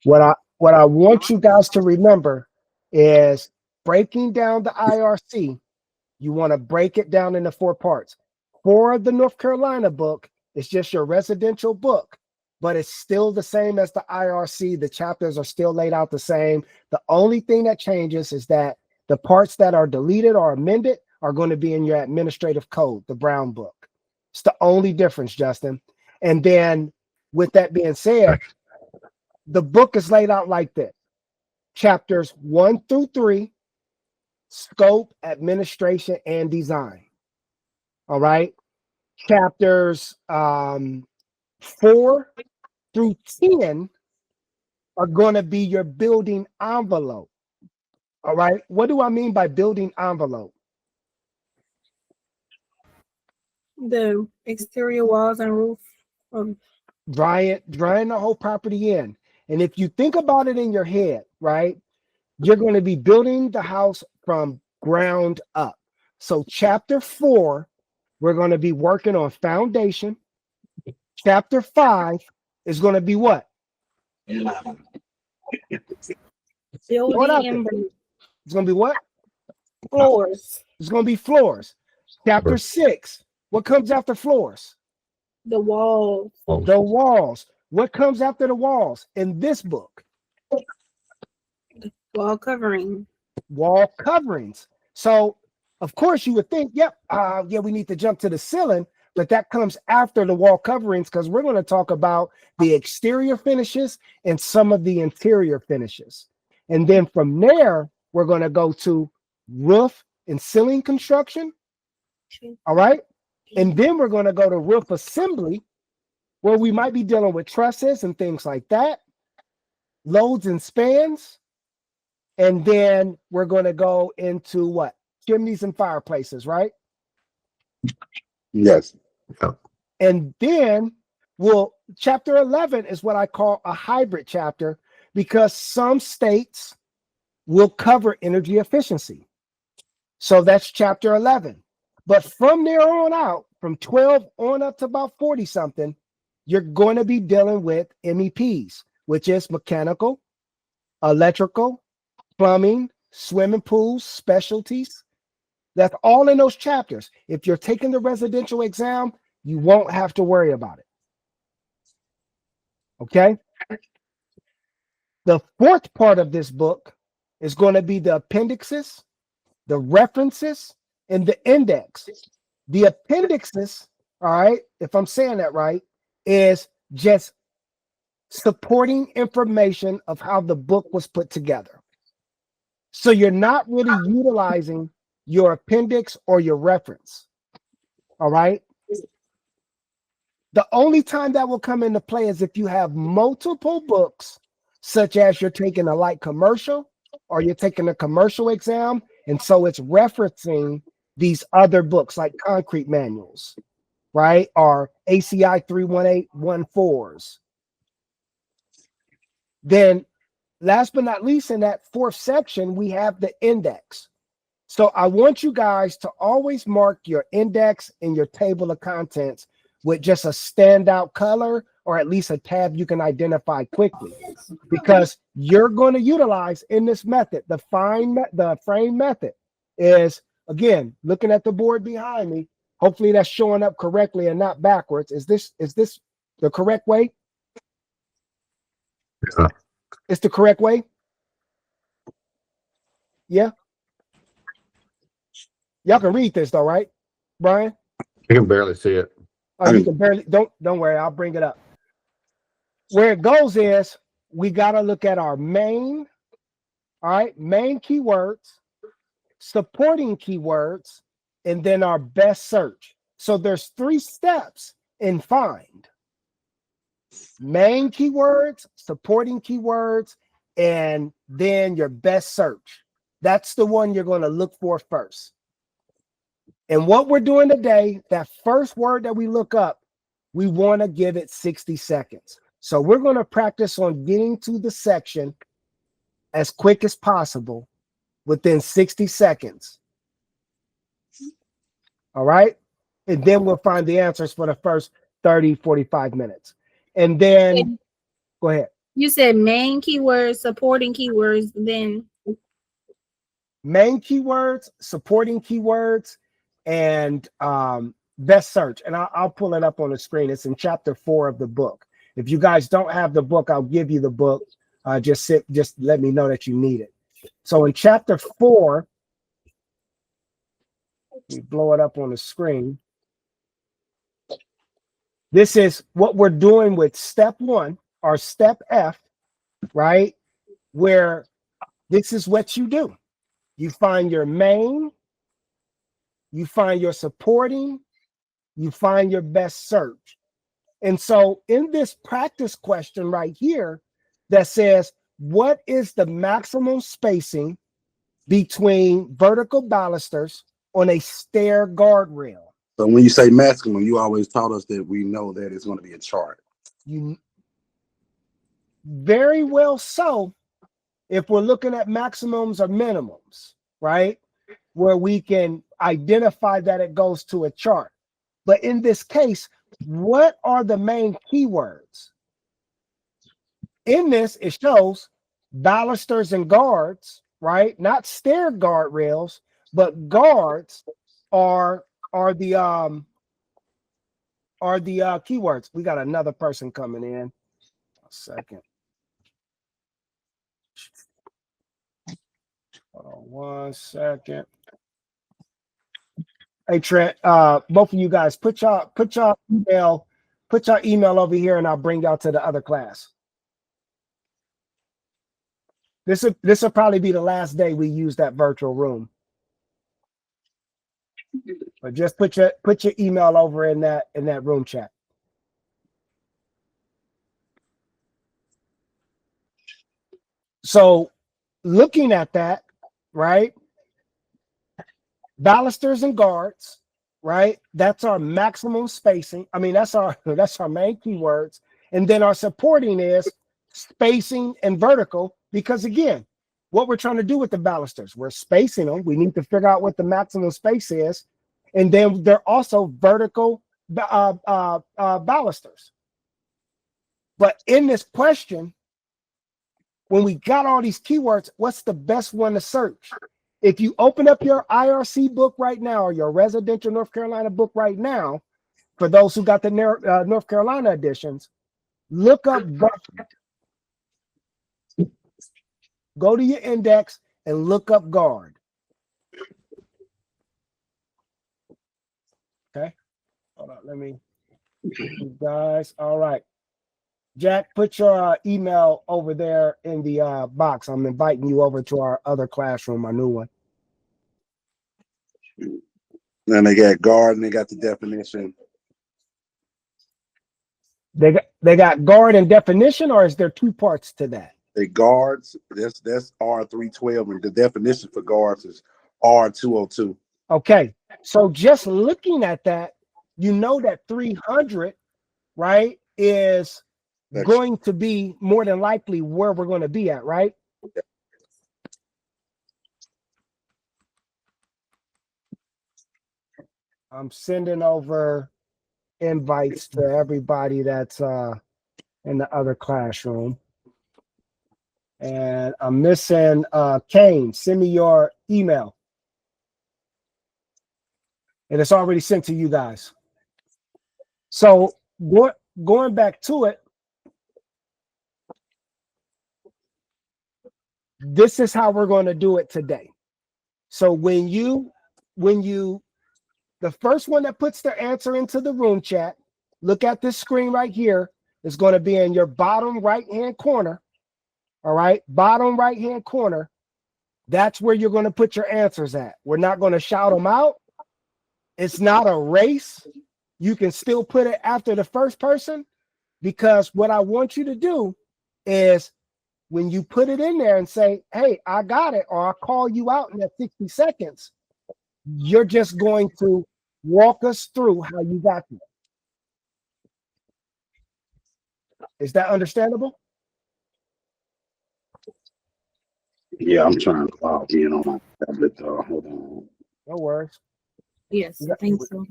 What I want you guys to remember is breaking down the IRC. You want to break it down into 4 parts. For the North Carolina book, it's just your residential book, but it's still the same as the IRC. The chapters are still laid out the same. The only thing that changes is that the parts that are deleted or amended are going to be in your administrative code, the Brown book. It's the only difference, Justin. And then with that being said, the book is laid out like this. Chapters 1 through 3, scope, administration, and design. All right. Chapters 4 through 10 are going to be your building envelope. All right. What do I mean by building envelope? The exterior walls and roof. Drying the whole property in. And if you think about it in your head, right, you're going to be building the house from ground up. So chapter 4, we're going to be working on foundation. Chapter 5 is going to be what? Building It's going to be what? Floors. It's going to be floors. Chapter 6, what comes after floors? The walls. The walls. What comes after the walls in this book? Wall covering. Wall coverings. So, of course, you would think, yep, yeah, we need to jump to the ceiling, but that comes after the wall coverings because we're going to talk about the exterior finishes and some of the interior finishes. And then from there, we're going to go to roof and ceiling construction. All right. And then we're going to go to roof assembly, where we might be dealing with trusses and things like that, loads and spans. And then we're going to go into what? Chimneys and fireplaces, right? Yes. And then chapter 11 is what I call a hybrid chapter because some states will cover energy efficiency. So that's chapter 11. But from there on out, from 12 on up to about 40 something, you're going to be dealing with MEPs, which is mechanical, electrical, plumbing, swimming pools, specialties. That's all in those chapters. If you're taking the residential exam, you won't have to worry about it. Okay? The 4th part of this book is going to be the appendixes, the references, and the index. The appendixes, all right, if I'm saying that right, is just supporting information of how the book was put together. So you're not really utilizing your appendix or your reference. All right. The only time that will come into play is if you have multiple books, such as you're taking a light commercial or you're taking a commercial exam. And so it's referencing these other books like concrete manuals, right? Or ACI 31814s. Then last but not least, in that 4th section, we have the index. So I want you guys to always mark your index and your table of contents with just a standout color or at least a tab you can identify quickly, because you're going to utilize in this method, the frame method is, again, looking at the board behind me. Hopefully that's showing up correctly and not backwards. Is this the correct way? Yeah. It's the correct way? Yeah. Y'all can read this though, right, Brian? You can barely see it. Oh, you can barely, don't worry, I'll bring it up. Where it goes is we got to look at our main, all right, main keywords, supporting keywords, and then our best search. So there's 3 steps in find. Main keywords, supporting keywords, and then your best search. That's the one you're going to look for first. And what we're doing today, that first word that we look up, we want to give it 60 seconds. So we're going to practice on getting to the section as quick as possible within 60 seconds. All right. And then we'll find the answers for the first 30, 45 minutes. And then go ahead. You said main keywords, supporting keywords, then Main keywords, supporting keywords, and best search. And I'll pull it up on the screen. It's in chapter 4 of the book. If you guys don't have the book, I'll give you the book. Just let me know that you need it. So in chapter 4, we blow it up on the screen. This is what we're doing with step 1 or step F, right? Where this is what you do. You find your main, you find your supporting, you find your best search. And so in this practice question right here that says, what is the maximum spacing between vertical balusters on a stair guardrail? So when you say maximum, you always taught us that we know that it's going to be a chart. You very well so, if we're looking at maximums or minimums, right? Where we can identify that it goes to a chart. But in this case, what are the main keywords? In this, it shows balusters and guards, right? Not stair guardrails, but guards are the keywords. We got another person coming in. A second. Hold on 1 second. Hey Trent, both of you guys put your email over here, and I'll bring y'all to the other class. This will probably be the last day we use that virtual room. But just put your email over in that room chat. So looking at that, right? Balusters and guards, right? That's our maximum spacing. I mean, that's our main keywords. And then our supporting is spacing and vertical, because again, what we're trying to do with the balusters, we're spacing them. We need to figure out what the maximum space is. And then they're also vertical balusters. But in this question, when we got all these keywords, what's the best one to search? If you open up your IRC book right now, or your residential North Carolina book right now, for those who got the North Carolina editions, look up guard. Go to your index and look up guard. Okay. Hold on. Let me, you guys. All right. Jack, put your email over there in the box. I'm inviting you over to our other classroom, our new one. Then they got guard and they got the definition. They got guard and definition, or is there two parts to that? They guards, that's R312, and the definition for guards is R202. Okay, so just looking at that, you know that 300, right, is going to be more than likely where we're going to be at, right? I'm sending over invites to everybody that's in the other classroom. And I'm missing Kane. Send me your email. And it's already sent to you guys. So going back to it, this is how we're going to do it today. So when the first one that puts their answer into the room chat, look at this screen right here. It's going to be in your bottom right-hand corner. All right, bottom right-hand corner. That's where you're going to put your answers at. We're not going to shout them out. It's not a race. You can still put it after the first person, because what I want you to do is when you put it in there and say, hey, I got it, or I'll call you out in that 60 seconds, you're just going to walk us through how you got there. Is that understandable? Yeah, I'm trying to log in on my tablet though. Hold on. No worries. yes, I think so.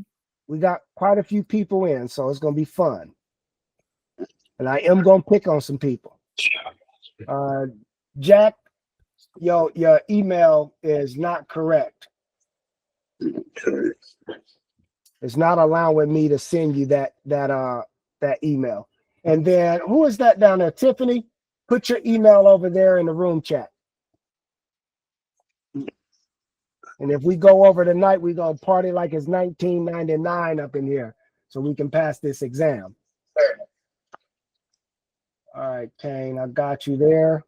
We got quite a few people in, so it's going to be fun. And I am going to pick on some people. Jack, your email is not correct. Okay. It's not allowing me to send you that email. And then who is that down there? Tiffany, put your email over there in the room chat. And if we go over tonight, we're gonna party like it's 1999 up in here, so we can pass this exam. All right, Kane, I got you there.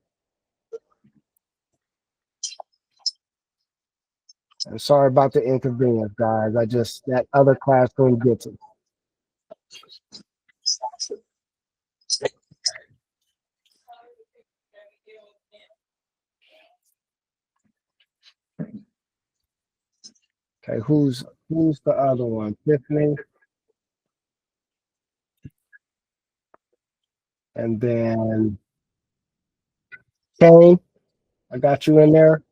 I'm sorry about the inconvenience, guys. That other classroom gets it. Okay, who's the other one? Tiffany. And then Kane, I got you in there.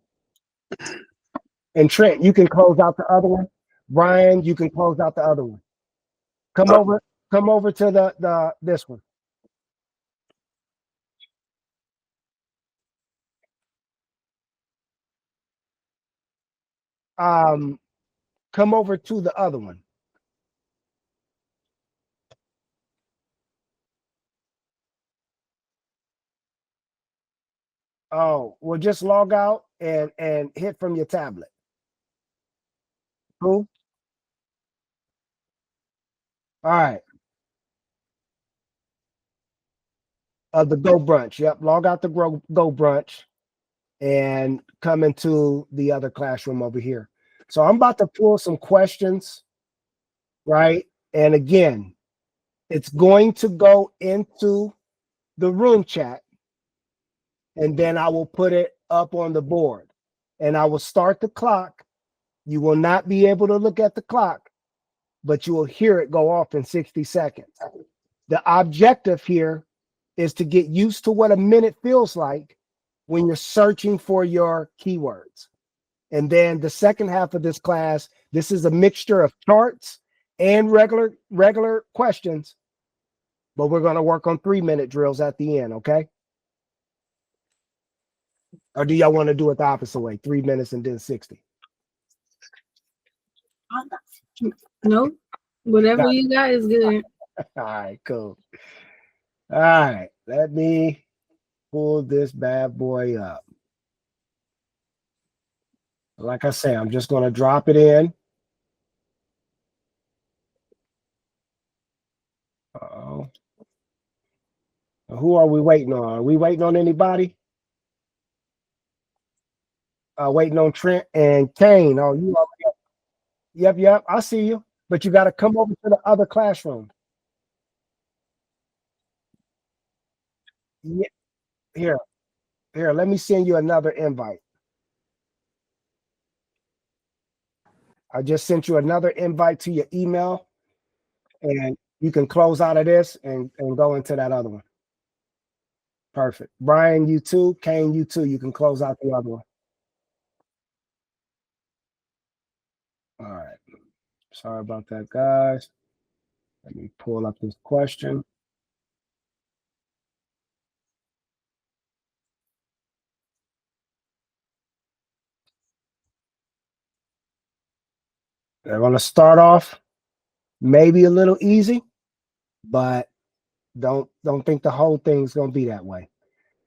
And Trent, you can close out the other one. Brian, you can close out the other one. Come over to the this one. Come over to the other one. Oh, well, just log out and hit from your tablet. Cool. All right. The Go Brunch. Yep. Log out the Go Brunch and come into the other classroom over here. So I'm about to pull some questions, right? And again, it's going to go into the room chat, and then I will put it up on the board, and I will start the clock. You will not be able to look at the clock, but you will hear it go off in 60 seconds. The objective here is to get used to what a minute feels like when you're searching for your keywords. And then the second half of this class, this is a mixture of charts and regular questions, but we're going to work on 3-minute drills at the end, okay? Or do y'all want to do it the opposite way, 3 minutes and then 60? No, whatever you got is good. All right, cool. All right, let me pull this bad boy up. Like I say, I'm just going to drop it in. Uh-oh. Who are we waiting on? Are we waiting on anybody? Waiting on Trent and Kane. Oh, you already. Yep. I see you. But you got to come over to the other classroom. Yeah. Here. Let me send you another invite. I just sent you another invite to your email, and you can close out of this and go into that other one. Perfect. Brian, you too. Kane, you too. You can close out the other one. All right. Sorry about that, guys. Let me pull up this question. They're going to start off maybe a little easy, but don't think the whole thing's going to be that way.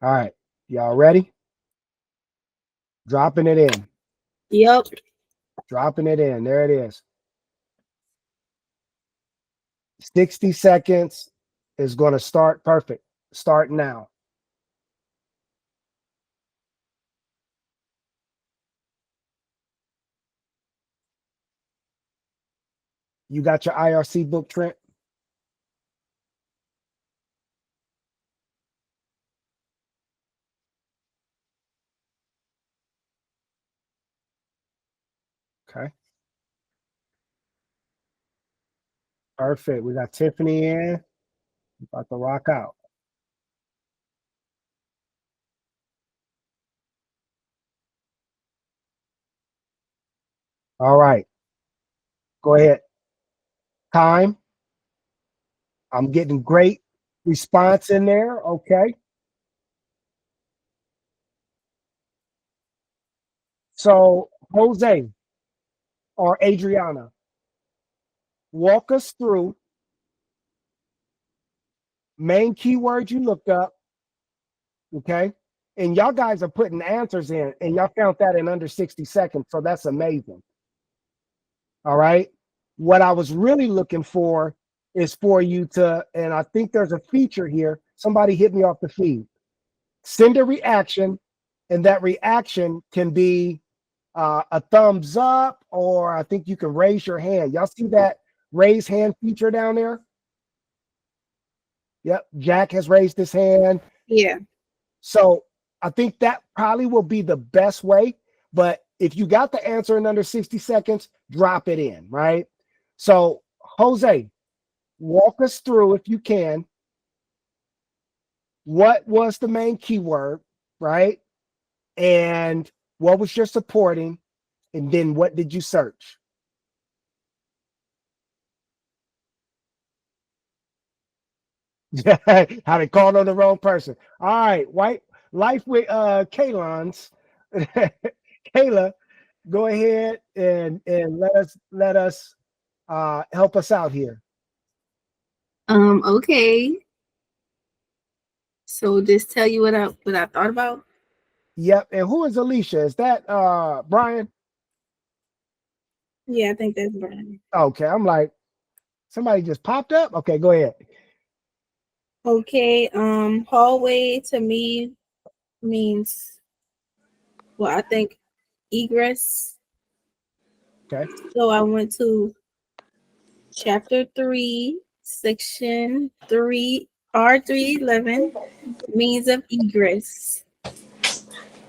All right. Y'all ready? Dropping it in. Yep. Dropping it in. There it is. 60 seconds is going to start. Perfect. Start now. You got your IRC book, Trent? Okay. Perfect. We got Tiffany in. About to rock out. All right. Go ahead. Time. I'm getting great response in there. Okay. So Jose or Adriana, walk us through main keyword you looked up, okay? And y'all guys are putting answers in, and y'all found that in under 60 seconds, so that's amazing. All right. What I was really looking for is for you to, and I think there's a feature here. Somebody hit me off the feed. Send a reaction, and that reaction can be a thumbs up, or I think you can raise your hand. Y'all see that raise hand feature down there? Yep. Jack has raised his hand. Yeah. So I think that probably will be the best way. But if you got the answer in under 60 seconds, drop it in, right? So, Jose, walk us through, if you can, what was the main keyword, right? And what was your supporting? And then what did you search? How they called on the wrong person. All right, white life with Kalons. Kayla, go ahead and let us help us out here. Okay. So just tell you what I thought about. Yep. And who is Alicia? Is that Brian? Yeah, I think that's Brian. Okay, I'm like, somebody just popped up. Okay, go ahead. Okay, hallway to me means, well, I think egress. Okay. So I went to chapter 3, section 3, R311, means of egress.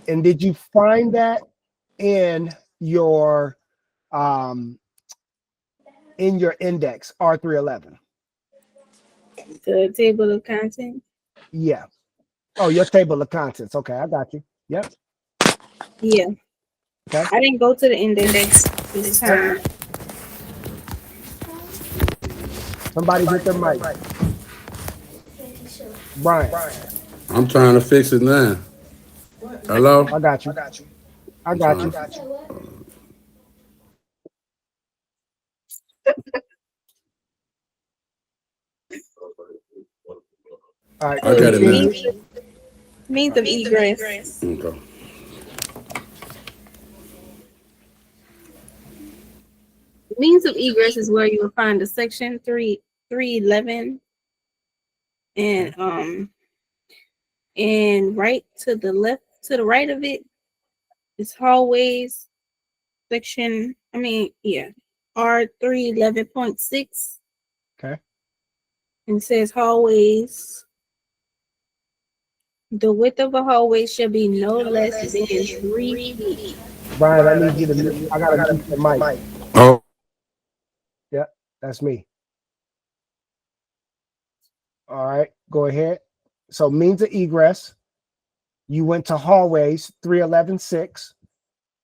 And did you find that in your index R311? The table of contents. Yeah. Oh, your table of contents. Okay, I got you. Yep. Yeah. Okay. I didn't go to the index this time. Somebody hit their mic. Brian. I'm trying to fix it now. Hello? I got you. I got you. All right. I got it now. Means of egress. Okay. Means of egress is where you will find the section 311, and right to the right of it is hallways section. R311.6. Okay. And it says hallways. The width of a hallway shall be no less than 3 feet. Brian, I need you to. I gotta mute the mic. Oh, Yep, that's me. All right, go ahead. So means of egress. You went to hallways 311.6.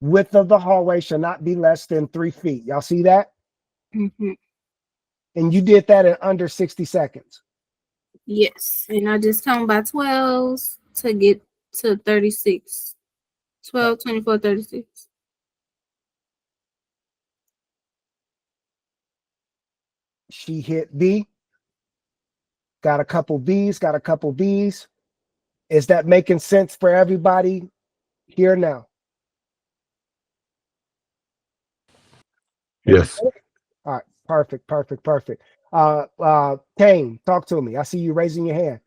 Width of the hallway shall not be less than 3 feet. Y'all see that? Mm-hmm. And you did that in under 60 seconds. Yes, and I just count by 12s to get to 36. 12, 24, 36. She hit B. Got a couple B's, got a couple B's. Is that making sense for everybody here now? yes. All right, perfect. Kane, talk to me. I see you raising your hand.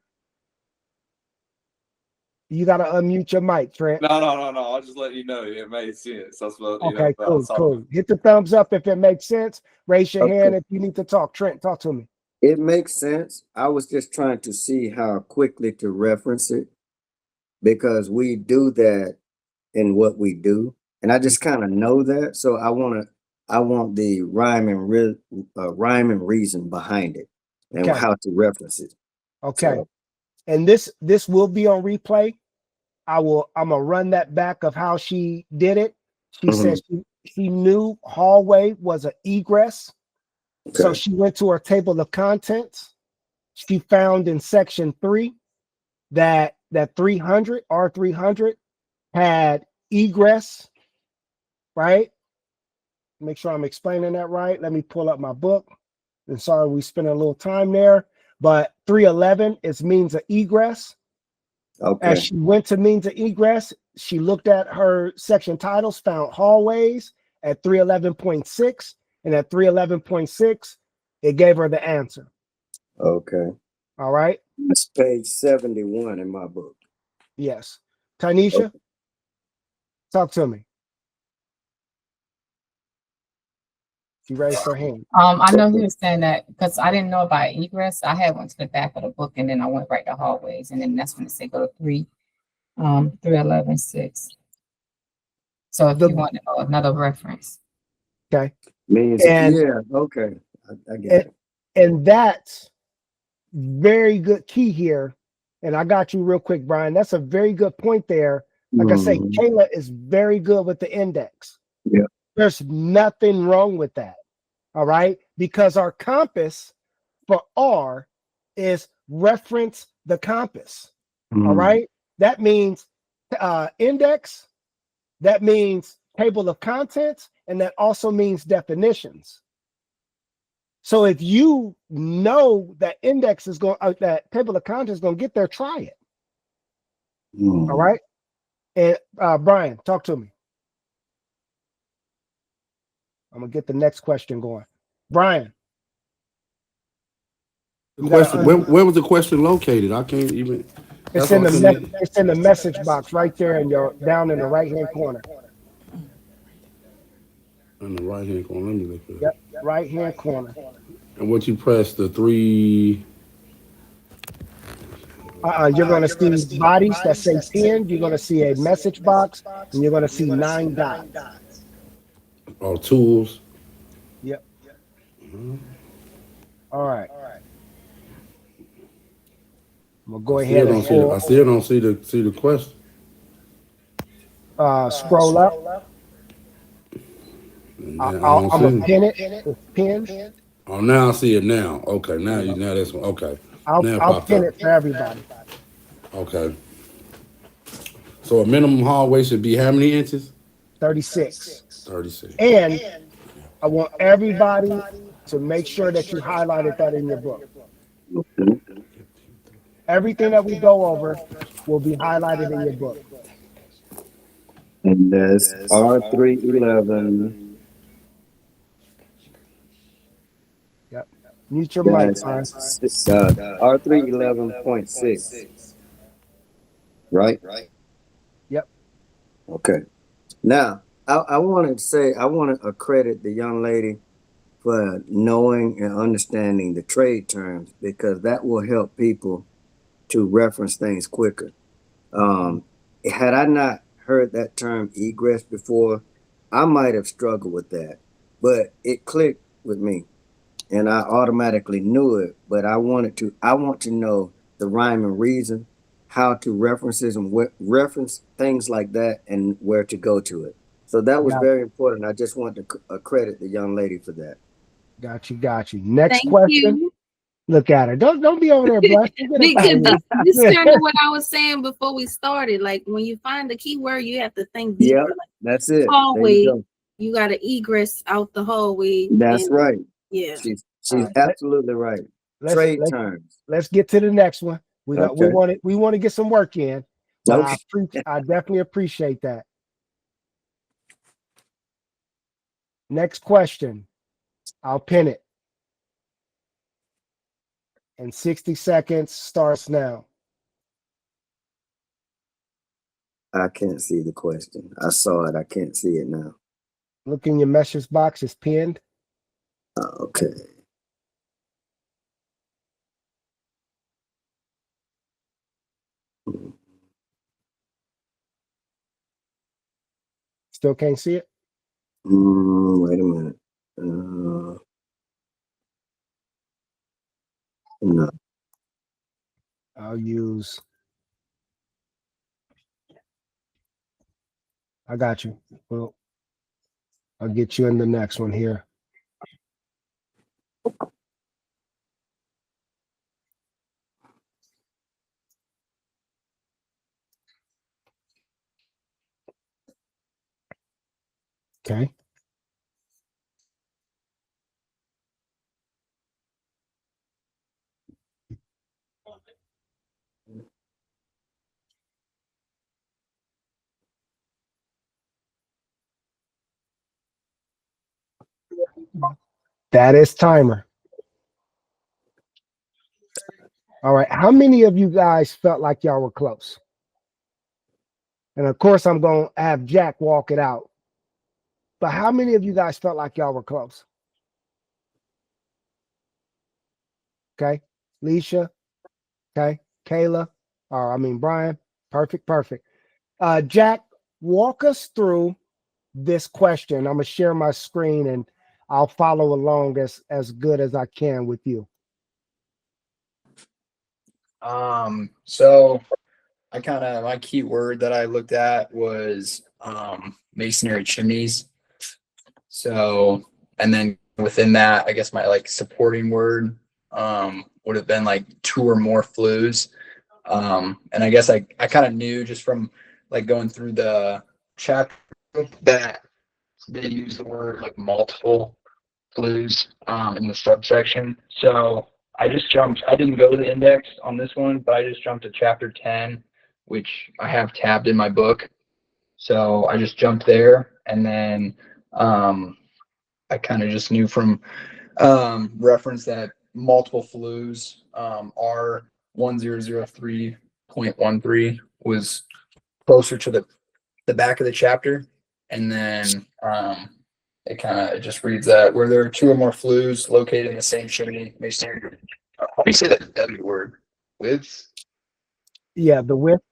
You got to unmute your mic, Trent. No. I'll just let you know it made sense. That's what Okay, cool. Hit the thumbs up if it makes sense. Raise your hand if you need to talk. Trent, talk to me. It makes sense. I was just trying to see how quickly to reference it because we do that in what we do. And I just kind of know that. So I want the rhyme and reason behind it and Okay. how to reference it. Okay. So, And this will be on replay. I'm gonna run that back of how she did it. She said she knew hallway was an egress. okay. So she went to her table of contents. She found in section 3 that 300 R300 had egress right? Make sure I'm explaining that right. Let me pull up my book. And sorry, we spent a little time there, but 311 is means of egress. Okay. As she went to means of egress, she looked at her section titles, found hallways at 311.6, and at 311.6, it gave her the answer. Okay. All right. That's page 71 in my book. Yes. Tanisha, talk to me. She raised her hand. I know he was saying that because I didn't know about egress. I had went to the back of the book and then I went right to hallways, and then that's when it said go to 311.6. So if you want to know another reference. Okay. Means, And yeah, okay. I get it. And that's very good key here. And I got you real quick, Brian. That's a very good point there. Like I say, Kayla is very good with the index. Yeah. There's nothing wrong with that. All right. Because our compass for R is reference the compass. All right. That means index, that means table of contents, and that also means definitions. So if you know that index is going, that table of contents is going to get there, try it. All right. And Brian, talk to me. I'm gonna get the next question going. Brian. The question, where was the question located? I can't even. It's in the message box right there in your down in the right hand corner. In the right hand corner. Let me look for that. Yep, right hand corner. And what you press the 3. You're going to see bodies that say pinned. You're going to see a message box, and you're going to see 9 dots. Oh, tools. Yep. All right. I'm gonna go ahead and I still don't see the question. Scroll up. I'm gonna pin it. It's pinned. Oh, now I see it now. Okay, now that's okay. I'll pin it for everybody. Okay. So a minimum hallway should be how many inches? 36. 36. And I want everybody to make sure that you highlighted that in your book. Everything that we go over will be highlighted in your book. And that's R311. Yep. Mute your mic, Brian. R311.6. Right? Yep. Okay. Now, I want to say, I want to accredit the young lady for knowing and understanding the trade terms, because that will help people to reference things quicker. Had I not heard that term egress before, I might have struggled with that, but it clicked with me and I automatically knew it. But I want to know the rhyme and reason, how to references and what reference things like that, and where to go to it. So that was very important. I just want to credit the young lady for that. Got you. Next Thank question. you. Look at her. Don't be over there, Blush. Because this is kind of what I was saying before we started. Like when you find the keyword, you have to think deeper. Yeah, like, that's it. hallway, you got to egress out the hallway. That's right. Yeah. She's absolutely right. Trade terms. Let's get to the next one. We want to get some work in. But I definitely appreciate that. Next question. I'll pin it. And 60 seconds starts now. I can't see the question. I saw it. I can't see it now. Look in your message box. It's pinned. Okay. Still can't see it? Wait a minute. No. I'll use. I got you. Well, I'll get you in the next one here. Okay. That is timer. All right. How many of you guys felt like y'all were close? And of course, I'm going to have Jack walk it out. But how many of you guys felt like y'all were close? Okay. Leisha. Okay. Kayla. Or I mean, Brian. Perfect. Perfect. Jack, walk us through this question. I'm going to share my screen and I'll follow along as good as I can with you. So my key word that I looked at was masonry chimneys. So, and then within that, I guess my like supporting word would have been like 2 or more flues. And I guess I kind of knew just from like going through the chapter that they use the word like multiple flues in the subsection. So I didn't go to the index on this one, but I just jumped to chapter 10, which I have tabbed in my book. So I just jumped there, and then I kind of just knew from reference that multiple flues are 1003.13 was closer to the back of the chapter, and then it just reads that where there are 2 or more flues located in the same chimney masonry. How do you say that W word? Width Yeah, the width.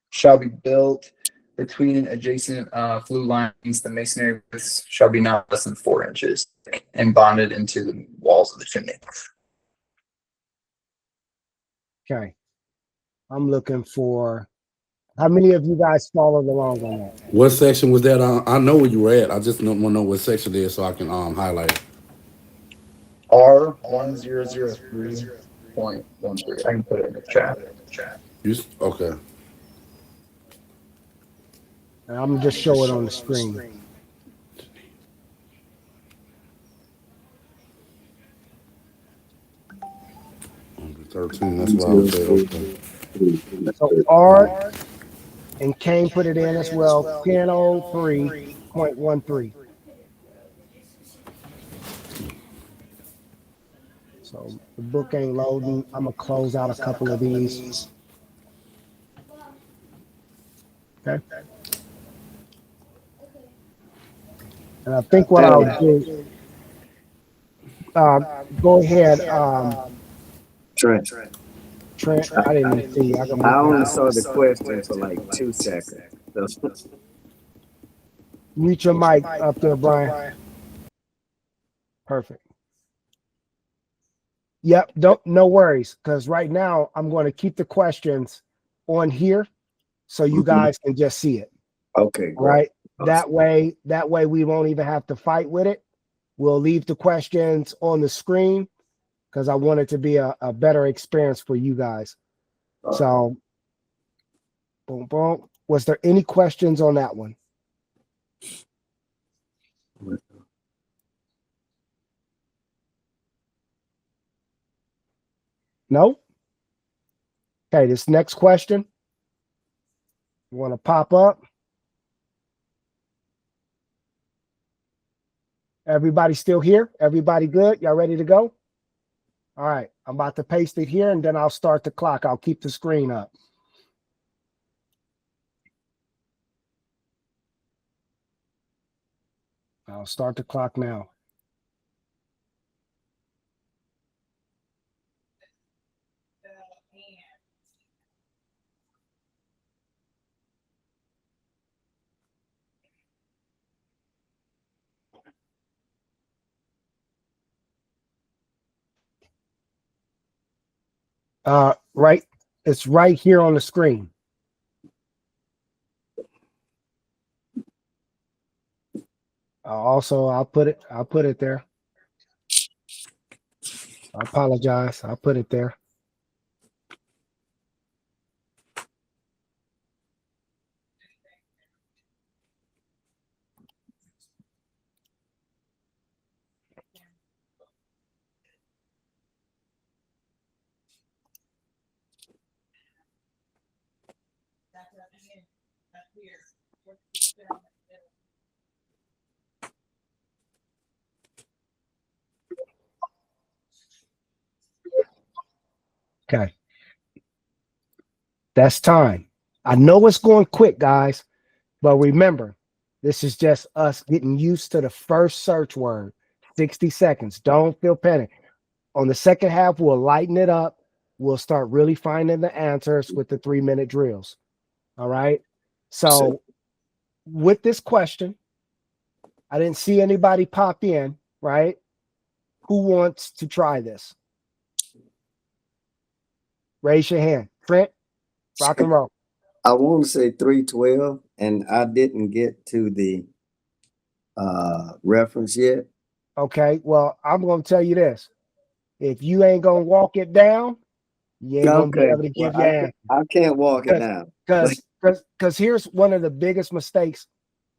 Shall be built between adjacent flue lines. The masonry widths shall be not less than 4 inches and bonded into the walls of the chimney. Okay. I'm looking for how many of you guys followed along on that? What section was that? I know where you were at. I just don't want to know what section it is so I can highlight it. R1003.13. I can put it in the chat. Okay. And I'm gonna just show it on the screen. Under 13, that's what I would say. Okay. So Art and Kane put it in as well. 1003.13. So the book ain't loading. I'm gonna close out a couple of these. Okay. And I think what I'll do, go ahead, Trent, Trent. I didn't even see you. I can I only mute saw the question for like 2 seconds. So, your mic up there, Brian. Perfect. Yep. No worries. Because right now I'm going to keep the questions on here so you guys can just see it. okay, great. Right. That way we won't even have to fight with it. We'll leave the questions on the screen because I want it to be a better experience for you guys. So, boom, boom. Was there any questions on that one? No? Okay, this next question. You want to pop up? Everybody still here? Everybody good? Y'all ready to go? All right, I'm about to paste it here and then I'll start the clock. I'll keep the screen up. I'll start the clock now. Right, it's right here on the screen. I'll put it there. I apologize. I'll put it there. Okay. That's time. I know it's going quick, guys, but remember, this is just us getting used to the first search word. 60 seconds. Don't feel panic. On the second half, we'll lighten it up. We'll start really finding the answers with the 3-minute drills. All right. So with this question, I didn't see anybody pop in, right? Who wants to try this? Raise your hand. Trent, rock and roll. I want to say 312, and I didn't get to the reference yet. Okay. Well, I'm going to tell you this. If you ain't going to walk it down, you ain't going to be Okay, able to give well, your answer. I can't walk it down. Because here's one of the biggest mistakes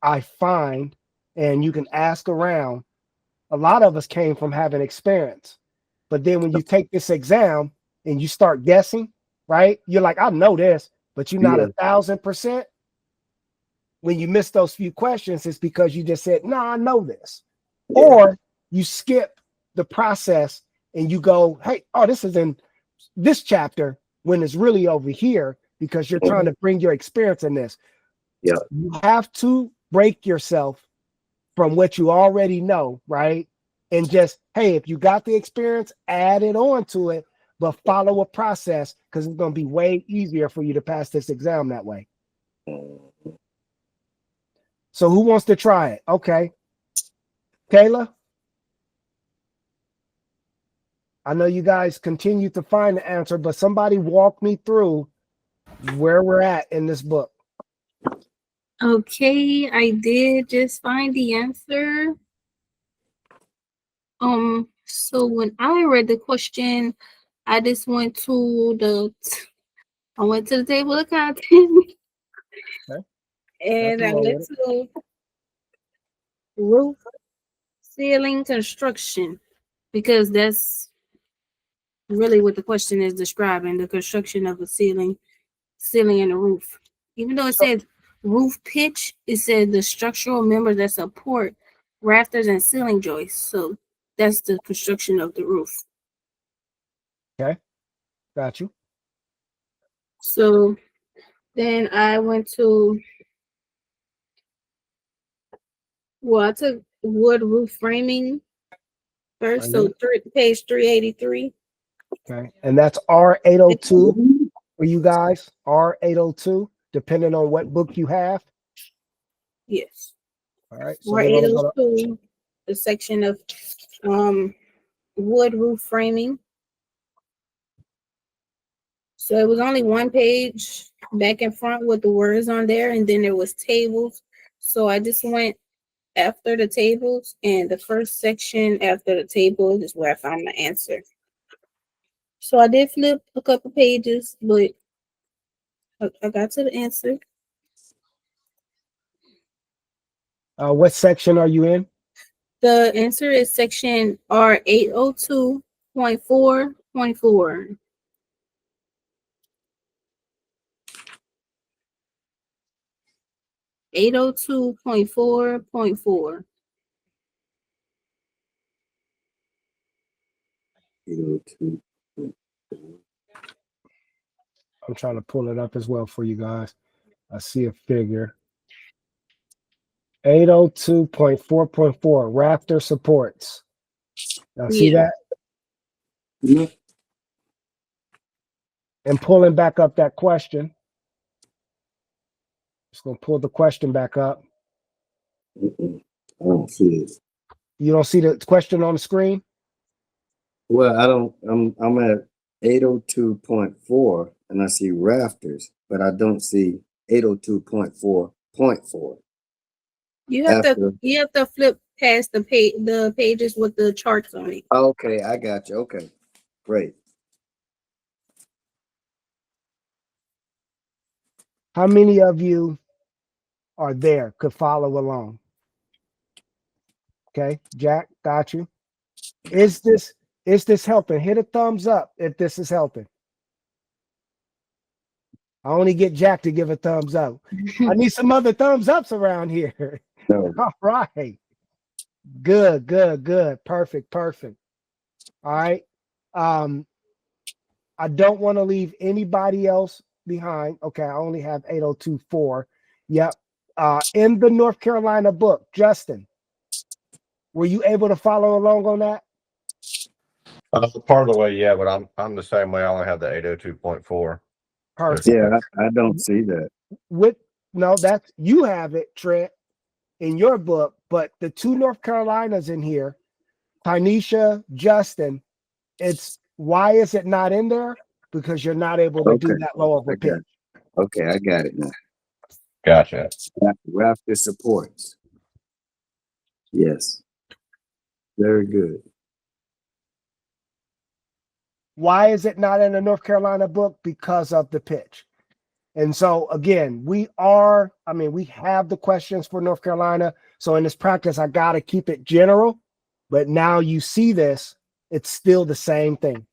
I find, and you can ask around. A lot of us came from having experience, but then when you take this exam and you start guessing, right? You're like, I know this, but you're not 1,000%. When you miss those few questions, it's because you just said, no, I know this. Yeah. Or you skip the process and you go, hey, oh, this is in this chapter when it's really over here because you're trying to bring your experience in this. Yeah. You have to break yourself from what you already know, right? And just, hey, if you got the experience, add it on to it, but follow a process because it's going to be way easier for you to pass this exam that way. So who wants to try it? Okay. Kayla? I know you guys continue to find the answer, but somebody walk me through where we're at in this book. Okay, I did just find the answer. So when I read the question, I just went to the table of contents. Okay. And I Nothing wrong went with to roof ceiling construction because that's really what the question is describing, the construction of a ceiling and a roof. Even though it said roof pitch, it said the structural members that support rafters and ceiling joists. So that's the construction of the roof. Okay. Got you. So then I went to, I took wood roof framing first. So page 383. Okay. And that's R802 for you guys. R802, depending on what book you have. Yes. All right. So Or 802, the section of wood roof framing. So it was only one page back and front with the words on there, and then there was tables. So I just went after the tables, and the first section after the table is where I found my answer. So I did flip a couple pages, but I got to the answer. What section are you in? The answer is section R802.4.4. .4.4. I'm trying to pull it up as well for you guys. I see a figure. 802.4.4 rafter supports. Now see that? Yeah. And pulling back up that question. Just gonna pull the question back up. I don't see it. You don't see the question on the screen? Well, I don't. I'm at 802.4, and I see rafters, but I don't see 802.4.4. You have to flip past the pages with the charts on it. Okay, I got you. Okay, great. How many of you are there, could follow along? Okay, Jack, got you. Is this helping? Hit a thumbs up if this is helping. I only get Jack to give a thumbs up. I need some other thumbs ups around here. No. All right. Good, good, good. Perfect, perfect. All right. I don't want to leave anybody else behind. Okay, I only have 8024. Yep. In the North Carolina book, Justin, were you able to follow along on that? Part of the way, yeah, but I'm the same way. I only have the 802.4. Perfect. Yeah, I don't see that. No, that's you have it, Trent, in your book, but the two North Carolinas in here, Tanisha, Justin, it's why is it not in there? Because you're not able to do Okay. that low of I a got pitch. it. Okay, I got it now. Gotcha. Rafter supports. Yes. Very good. Why is it not in the North Carolina book? Because of the pitch. And so again, we have the questions for North Carolina. So in this practice, I got to keep it general, but now you see this, it's still the same thing,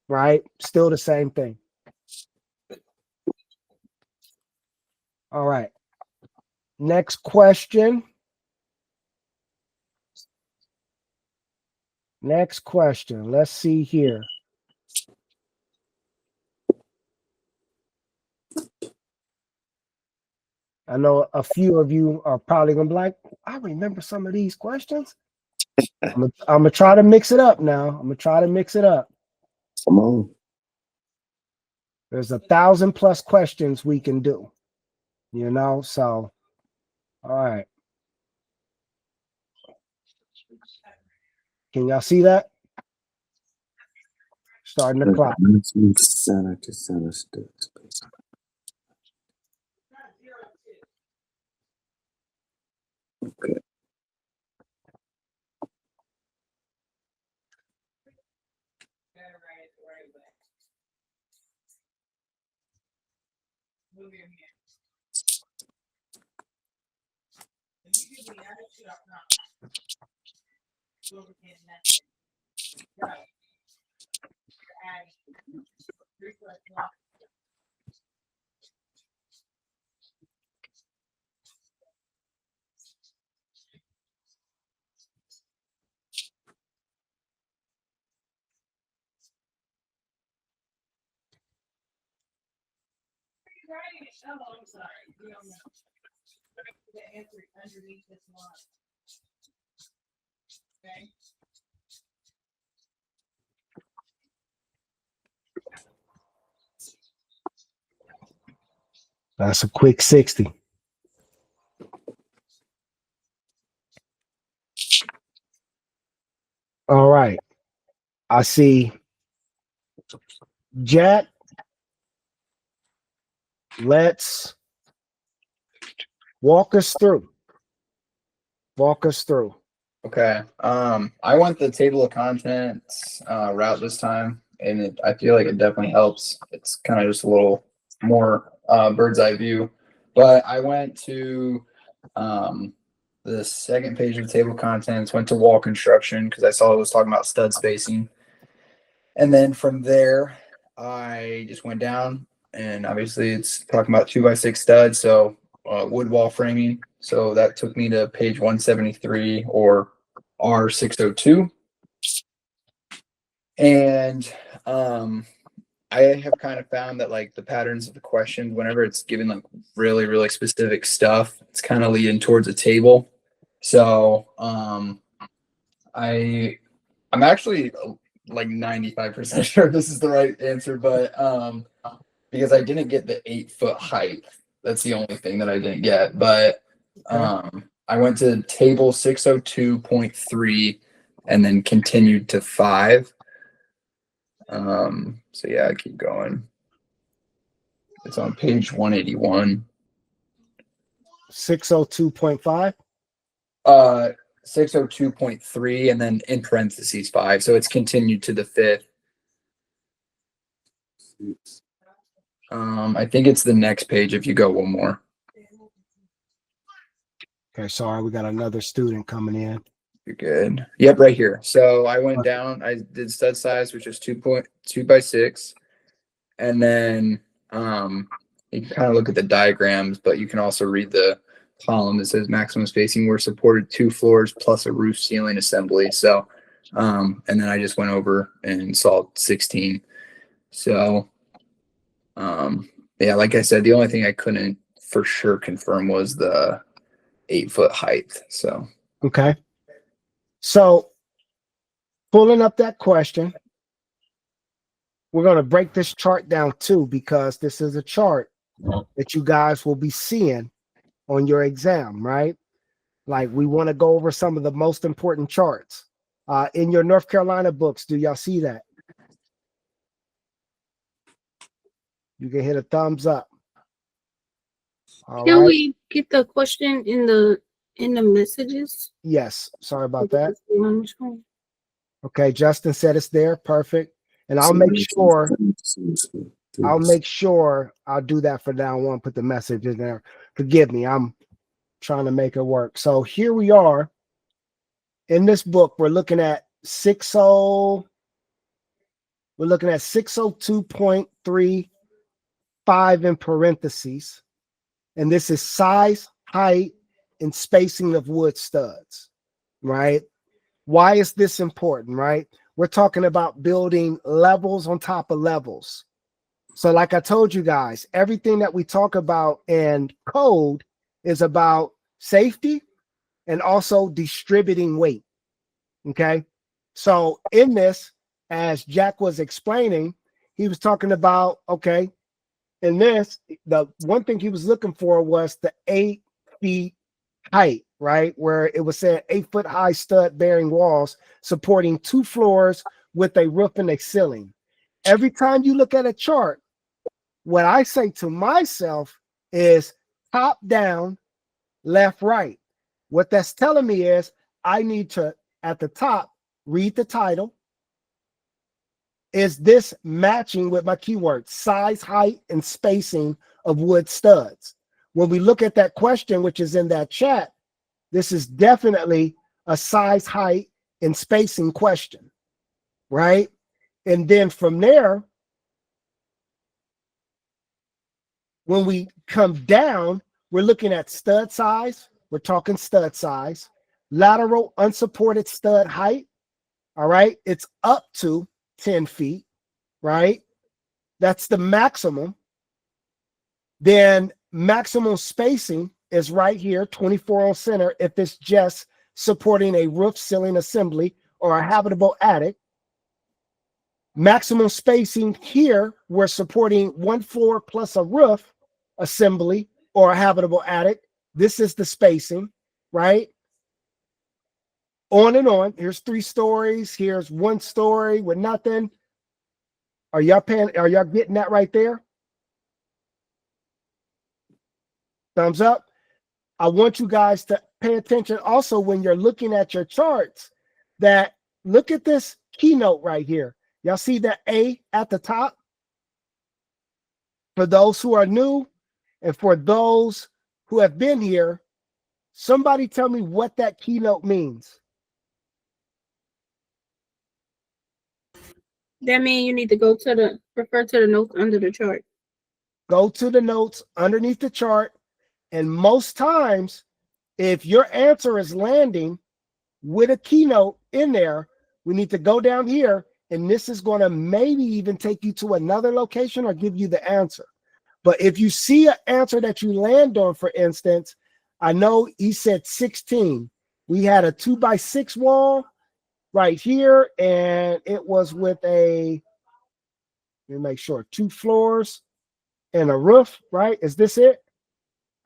right? Still the same thing. All right. Next question. Next question. Let's see here. I know a few of you are probably gonna be like, I remember some of these questions. I'm gonna try to mix it up now. I'm gonna try to mix it up. Come on. There's 1,000+ questions we can do, so all right. Can y'all see that? Starting the clock. Center to center space. Okay. That's a quick 60. All right. I see Jack. Let's walk us through. Walk us through. Okay. I went the table of contents route this time, and I feel like it definitely helps. It's kind of just a little more bird's eye view. But I went to the second page of the table of contents, went to wall construction because I saw it was talking about stud spacing. And then from there, I just went down, and obviously it's talking about 2x6 studs, so wood wall framing. So that took me to page 173 or R602. And I have kind of found that like the patterns of the questions, whenever it's given like really, really specific stuff, it's kind of leading towards a table. So I'm actually like 95% sure this is the right answer, but because I didn't get the 8-foot height. That's the only thing that I didn't get. But I went to table 602.3 and then continued to 5. So yeah, I keep going. It's on page 181. 602.5. 602.3 and then in parentheses 5. So it's continued to the 5th. I think it's the next page if you go one more. Okay, sorry, we got another student coming in. You're good. Yep, right here. So I went down, I did stud size, which is 2.2 by 6. And then you can kind of look at the diagrams, but you can also read the column that says maximum spacing where supported 2 floors plus a roof ceiling assembly. So, and then I just went over and saw 16. So, yeah, like I said, the only thing I couldn't for sure confirm was the 8-foot height. So, Okay. So pulling up that question, we're going to break this chart down too, because this is a chart that you guys will be seeing on your exam, right? Like, we want to go over some of the most important charts. In your North Carolina books, do y'all see that? You can hit a thumbs up. All Can right. we get the question in the messages? Yes. Sorry about that. Okay. Justin said it's there. Perfect. And I'll make sure I'll do that for now on. Put the message in there. Forgive me. I'm trying to make it work. So here we are in this book. We're looking at 602.35 in parentheses. And this is size, height, and spacing of wood studs, right? Why is this important, right? We're talking about building levels on top of levels. So like I told you guys, everything that we talk about in code is about safety and also distributing weight, okay? So in this, as Jack was explaining, he was talking about, okay, in this, the one thing he was looking for was the 8 feet height, right? Where it was saying 8-foot high stud bearing walls supporting 2 floors with a roof and a ceiling. Every time you look at a chart, what I say to myself is top down, left, right. What that's telling me is I need to, at the top, read the title. Is this matching with my keywords, size, height, and spacing of wood studs? When we look at that question, which is in that chat, this is definitely a size, height, and spacing question, right? And then from there, when we come down, we're looking at stud size. We're talking stud size, lateral unsupported stud height. All right. It's up to 10 feet, right? That's the maximum. Then maximum spacing is right here, 24 on center, if it's just supporting a roof ceiling assembly or a habitable attic. Maximum spacing here, we're supporting 1 floor plus a roof assembly or a habitable attic. This is the spacing, right? On and on. Here's 3 stories. Here's 1 story with nothing. Are y'all getting that right there? Thumbs up. I want you guys to pay attention also when you're looking at your charts, that look at this keynote right here. Y'all see that A at the top? For those who are new and for those who have been here, somebody tell me what that keynote means. That means you need to refer to the notes under the chart. Go to the notes underneath the chart. And most times, if your answer is landing with a keynote in there, we need to go down here, and this is going to maybe even take you to another location or give you the answer. But if you see an answer that you land on, for instance, I know he said 16. We had a 2x6 wall right here, and it was with let me make sure, 2 floors and a roof, right? Is this it?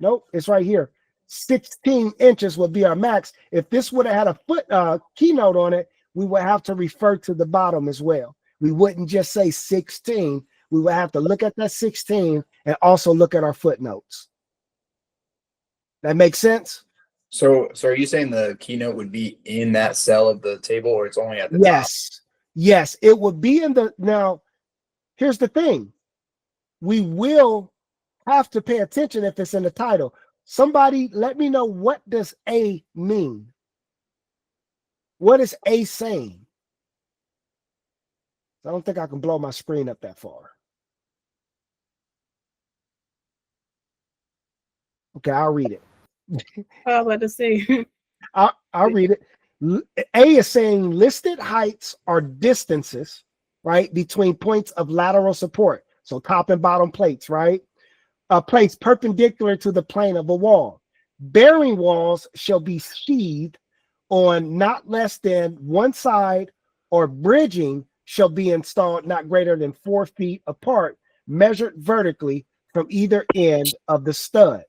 Nope, it's right here. 16 inches would be our max. If this would have had a foot keynote on it, we would have to refer to the bottom as well. We wouldn't just say 16. We would have to look at that 16 and also look at our footnotes. That makes sense? so are you saying the keynote would be in that cell of the table, or it's only at the top? Yes, it would be in the, now, here's the thing. We will have to pay attention if it's in the title. Somebody let me know, what does A mean? What is A saying? I don't think I can blow my screen up that far. Okay, I'll read it. I was about to say. I'll read it. A is saying listed heights are distances, right, between points of lateral support. So top and bottom plates, right? Plates perpendicular to the plane of a wall. Bearing walls shall be sheathed on not less than one side, or bridging shall be installed not greater than 4 feet apart, measured vertically from either end of the stud.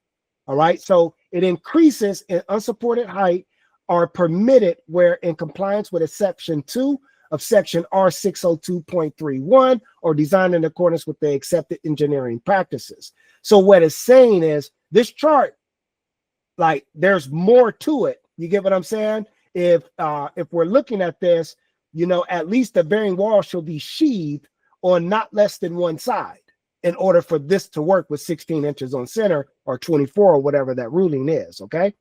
All right, so it increases in unsupported height are permitted where in compliance with section 2 of section R602.31 or designed in accordance with the accepted engineering practices. So what it's saying is this chart, like there's more to it. You get what I'm saying? If we're looking at this, you know, at least the bearing wall shall be sheathed on not less than one side in order for this to work with 16 inches on center or 24 or whatever that ruling is, okay?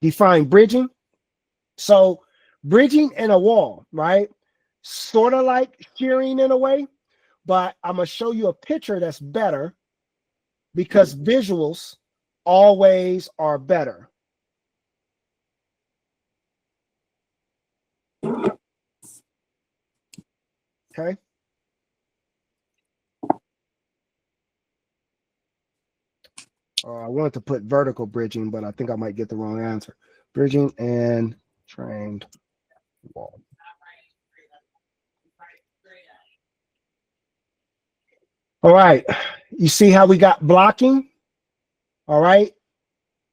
Define bridging. So bridging in a wall, right? Sort of like shearing in a way, but I'm going to show you a picture that's better because visuals always are better. Okay. I wanted to put vertical bridging, but I think I might get the wrong answer. Bridging and trained wall. All right. You see how we got blocking? All right.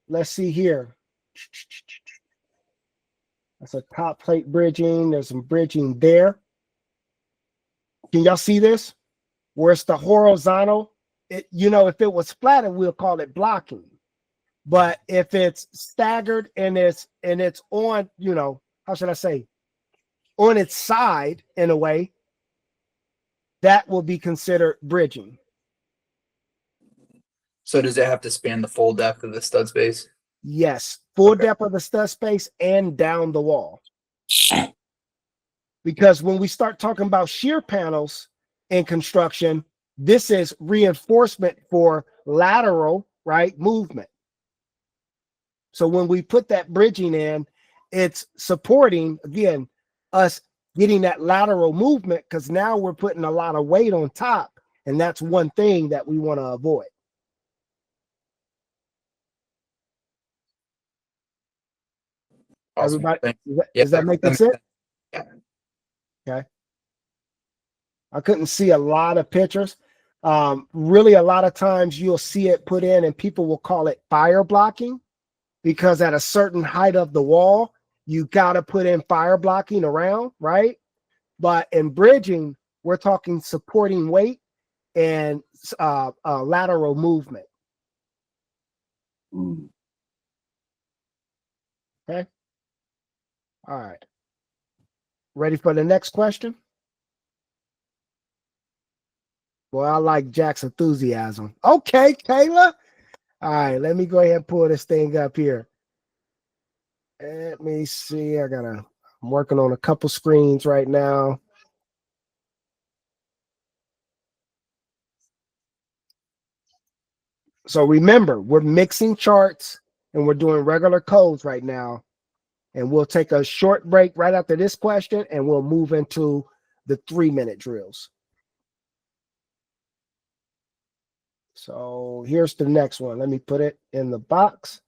Let's see here. That's a top plate bridging. There's some bridging there. Can y'all see this? Where it's the horizontal. You know, if it was flattened, we'll call it blocking. But if it's staggered and it's on, you know, how should I say, on its side in a way, that will be considered bridging. So does it have to span the full depth of the stud space? Yes, full Okay. depth of the stud space and down the wall. Because when we start talking about shear panels in construction, this is reinforcement for lateral, right, movement. So when we put that bridging in, it's supporting, again, us getting that lateral movement because now we're putting a lot of weight on top. And that's one thing that we want to avoid. Awesome. Everybody, Yeah, is that making sense? Okay. I couldn't see a lot of pictures. Really, a lot of times you'll see it put in and people will call it fire blocking because at a certain height of the wall, you got to put in fire blocking around, right? But in bridging, we're talking supporting weight and lateral movement. Okay. All right. Ready for the next question? Well, I like Jack's enthusiasm. Okay, Kayla. All right, let me go ahead and pull this thing up here. Let me see. I'm working on a couple screens right now. So remember, we're mixing charts and we're doing regular codes right now. And we'll take a short break right after this question and we'll move into the 3-minute drills. So here's the next one. Let me put it in the box.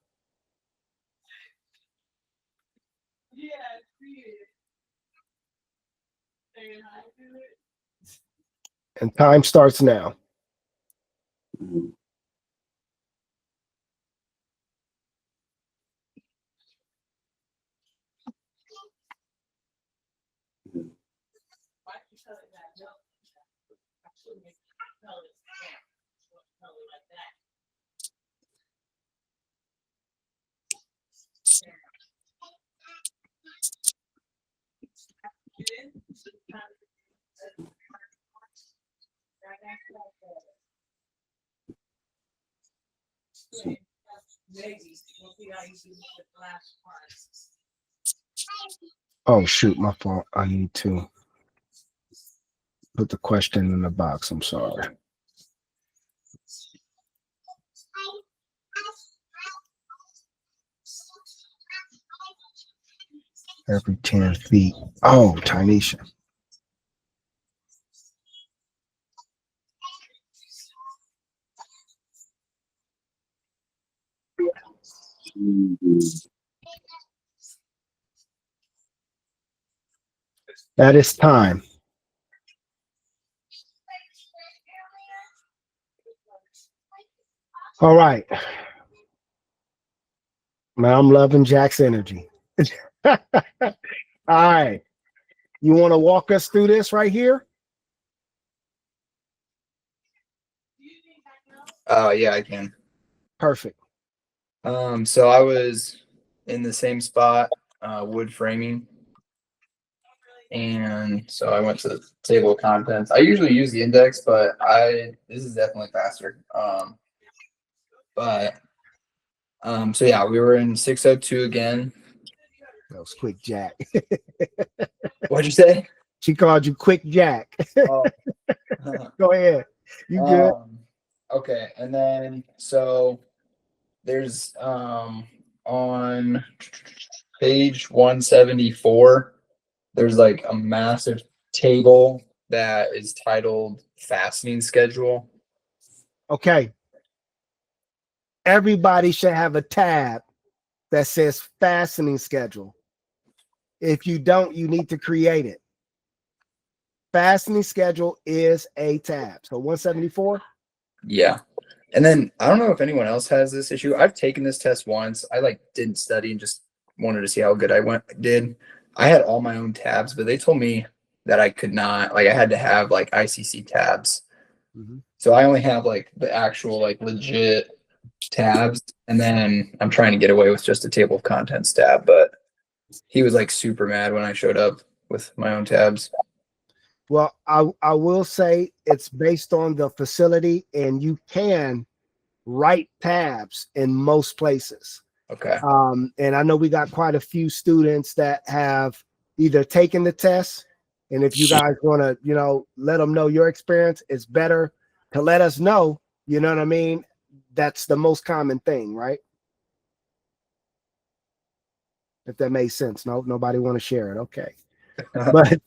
And time starts now. Oh, shoot, my fault. I need to put the question in the box. I'm sorry. Every 10 feet. Oh, Tynesha. That is time. All right. Man, I'm loving Jack's energy. All right. You want to walk us through this right here? Yeah, I can. Perfect. So I was in the same spot, wood framing. And so I went to the table of contents. I usually use the index, but this is definitely faster. So yeah, we were in 602 again. That was Quick Jack. What'd you say? She called you Quick Jack. Oh. Go ahead. You good? Okay, and then so there's on page 174, there's like a massive table that is titled fastening schedule. Okay. Everybody should have a tab that says fastening schedule. If you don't, you need to create it. Fastening schedule is a tab. So 174. Yeah. And then I don't know if anyone else has this issue. I've taken this test once. I like didn't study and just wanted to see how good I did. I had all my own tabs, but they told me that I could not, like I had to have like ICC tabs. Mm-hmm. So I only have like the actual like legit tabs, and then I'm trying to get away with just a table of contents tab, but he was like super mad when I showed up with my own tabs. Well, I will say it's based on the facility, and you can write tabs in most places. Okay. And I know we got quite a few students that have either taken the test, and if you guys want to, let them know your experience, it's better to let us know. You know what I mean? That's the most common thing, right? If that makes sense. No, nobody want to share it. Okay. But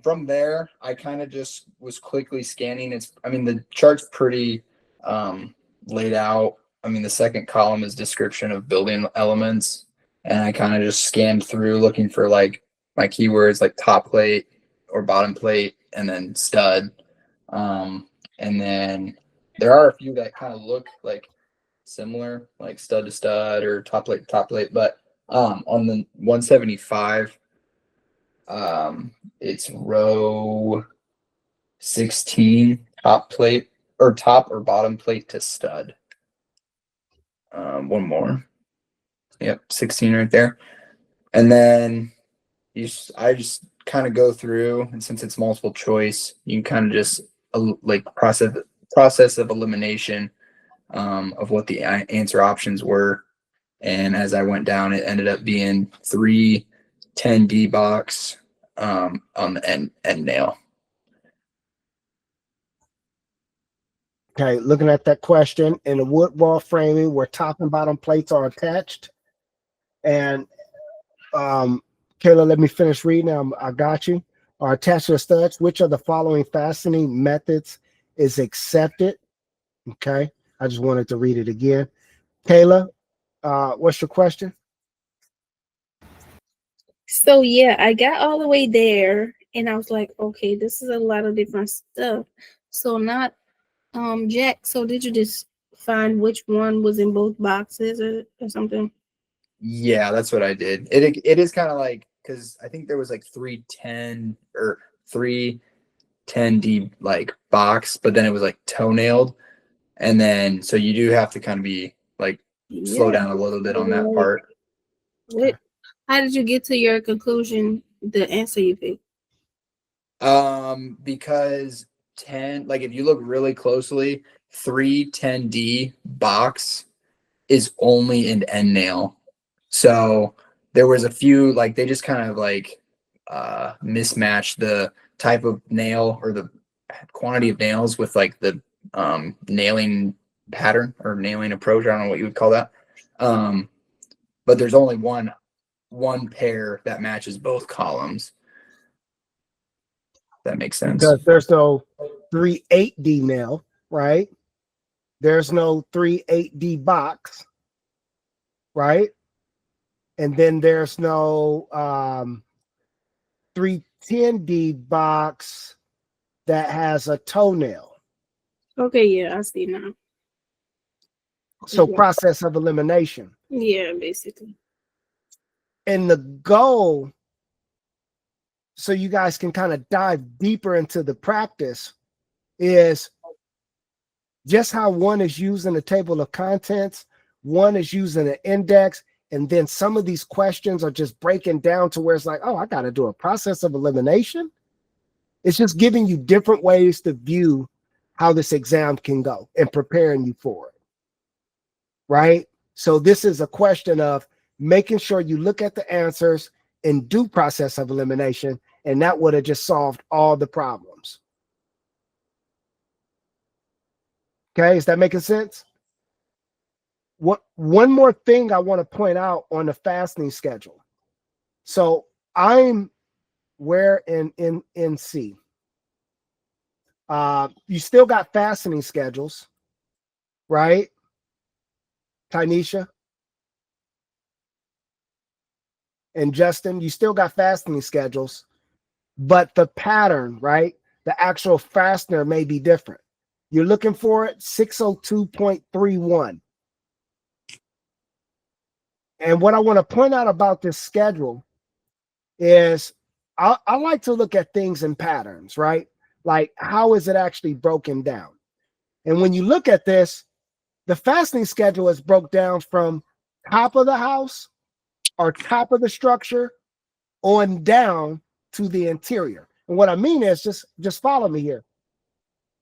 from there, I kind of just was quickly scanning. The chart's pretty laid out. The second column is description of building elements, and I kind of just scanned through looking for like my keywords like top plate or bottom plate and then stud. And then there are a few that kind of look like similar, like stud to stud or top plate to top plate, but on the 175, it's row 16, top plate or top or bottom plate to stud. One more. Yep, 16 right there. And then I just kind of go through, and since it's multiple choice, you can kind of just like process of elimination of what the answer options were. And as I went down, it ended up being 3 10D box on the end nail. okay, looking at that question, in the wood wall framing where top and bottom plates are attached. And Kayla, let me finish reading. I got you. Are attached to the studs. Which of the following fastening methods is accepted? Okay, I just wanted to read it again. Kayla, what's your question? So yeah, I got all the way there and I was like, okay, this is a lot of different stuff. So not Jack, so did you just find which one was in both boxes or something? Yeah, that's what I did. It is kind of like, because I think there was like 310 or 310D like box, but then it was like toenailed. And then so you do have to kind of be like slow down a little bit on that part. How did you get to your conclusion, the answer you picked? Because 10, like if you look really closely, 310D box is only in end nail. So there was a few, like they just kind of like mismatched the type of nail or the quantity of nails with like the nailing pattern or nailing approach. I don't know what you would call that. But there's only one one pair that matches both columns. That makes sense. Because there's no 3/8D nail, right? There's no 3/8D box, right? And then there's no 310D box that has a toenail. Okay, yeah, I see now. So Yeah. process of elimination. Yeah, basically. And the goal, so you guys can kind of dive deeper into the practice, is just how one is using a table of contents, one is using an index, and then some of these questions are just breaking down to where it's like, oh, I got to do a process of elimination. It's just giving you different ways to view how this exam can go and preparing you for it, right? So this is a question of making sure you look at the answers and do process of elimination, and that would have just solved all the problems. Okay, is that making sense? One more thing I want to point out on the fastening schedule. So I'm where in NC. You still got fastening schedules, right? Tynesha and Justin, you still got fastening schedules, but the pattern, right? The actual fastener may be different. You're looking for it 602.31. And what I want to point out about this schedule is I like to look at things in patterns, right? Like, how is it actually broken down? And when you look at this, the fastening schedule is broke down from top of the house or top of the structure on down to the interior. And what I mean is just follow me here. It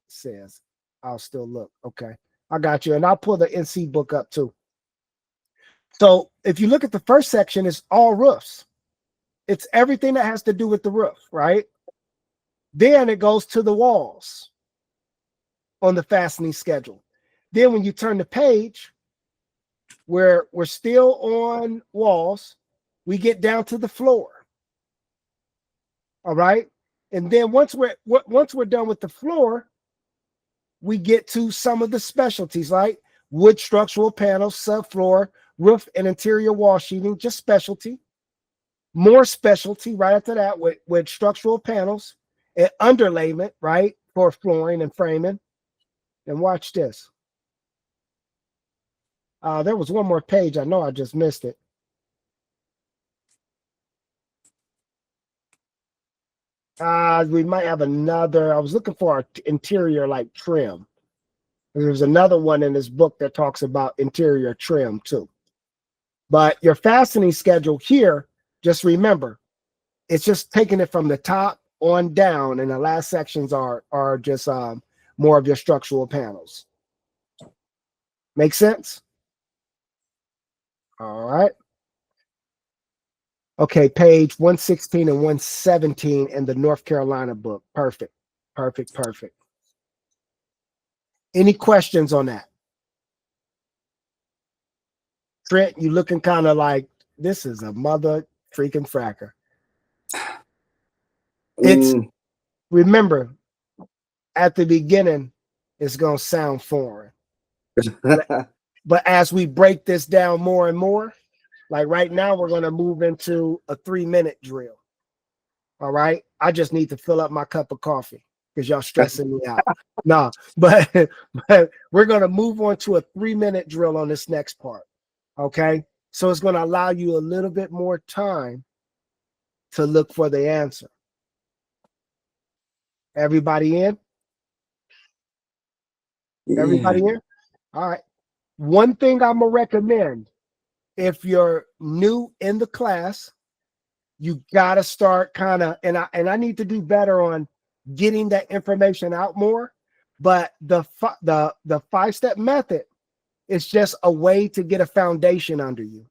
says, I'll still look. Okay, I got you. And I'll pull the NC book up too. So if you look at the first section, it's all roofs. It's everything that has to do with the roof, right? Then it goes to the walls on the fastening schedule. Then when you turn the page, where we're still on walls, we get down to the floor. All right. And then once we're done with the floor, we get to some of the specialties, like wood structural panels, subfloor, roof and interior wall sheathing, just specialty. More specialty right after that with structural panels and underlayment, right, for flooring and framing. And watch this. There was one more page. I know I just missed it. We might have another. I was looking for our interior like trim. There's another one in this book that talks about interior trim too. But your fastening schedule here, just remember, it's just taking it from the top on down, and the last sections are just more of your structural panels. Make sense? All right. Okay, page 116 and 117 in the North Carolina book. Perfect, perfect, perfect. Any questions on that? Trent, you looking kind of like, this is a mother freaking fracker. It's, remember, at the beginning, it's going to sound foreign. But as we break this down more and more, like right now, we're going to move into a 3-minute drill. All right. I just need to fill up my cup of coffee because y'all stressing me out. No, but we're going to move on to a 3-minute drill on this next part. Okay. So it's going to allow you a little bit more time to look for the answer. Everybody in? Everybody in? All right. One thing I'm going to recommend, if you're new in the class, you got to start kind of, and I need to do better on getting that information out more. But the 5-step method is just a way to get a foundation under you.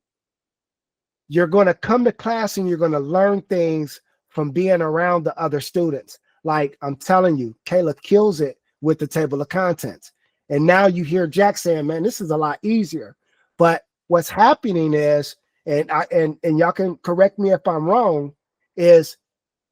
You're going to come to class and you're going to learn things from being around the other students. Like I'm telling you, Kayla kills it with the table of contents. And now you hear Jack saying, man, this is a lot easier. But what's happening is and y'all can correct me if I'm wrong, is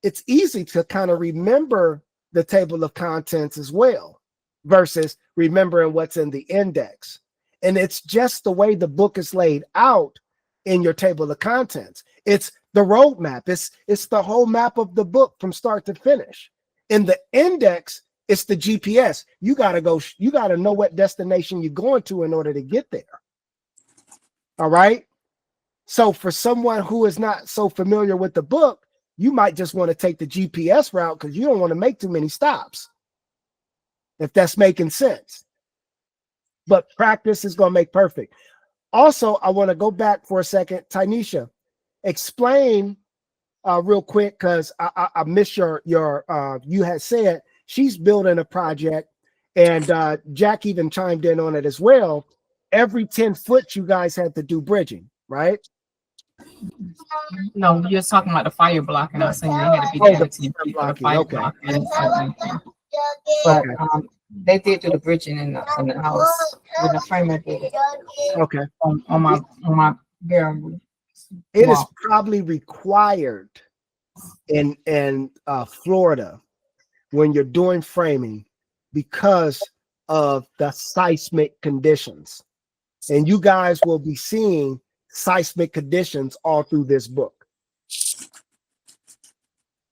it's easy to kind of remember the table of contents as well versus remembering what's in the index. And it's just the way the book is laid out in your table of contents. It's the roadmap. It's the whole map of the book from start to finish. In the index, it's the GPS. You got to know what destination you're going to in order to get there. All right. So for someone who is not so familiar with the book, you might just want to take the GPS route because you don't want to make too many stops, if that's making sense. But practice is going to make perfect. Also, I want to go back for a second. Tynesha, explain real quick, because I missed your you had said she's building a project, and Jack even chimed in on it as well. Every 10 foot you guys had to do bridging, right? No, you're talking about the fire block, and I was saying they had to be Oh, there the 10 feet for the blocking, fire okay. block. But they did do the bridging in the house with the framework did it Okay. on my bedroom. It is Wow. probably required in Florida when you're doing framing because of the seismic conditions. And you guys will be seeing seismic conditions all through this book.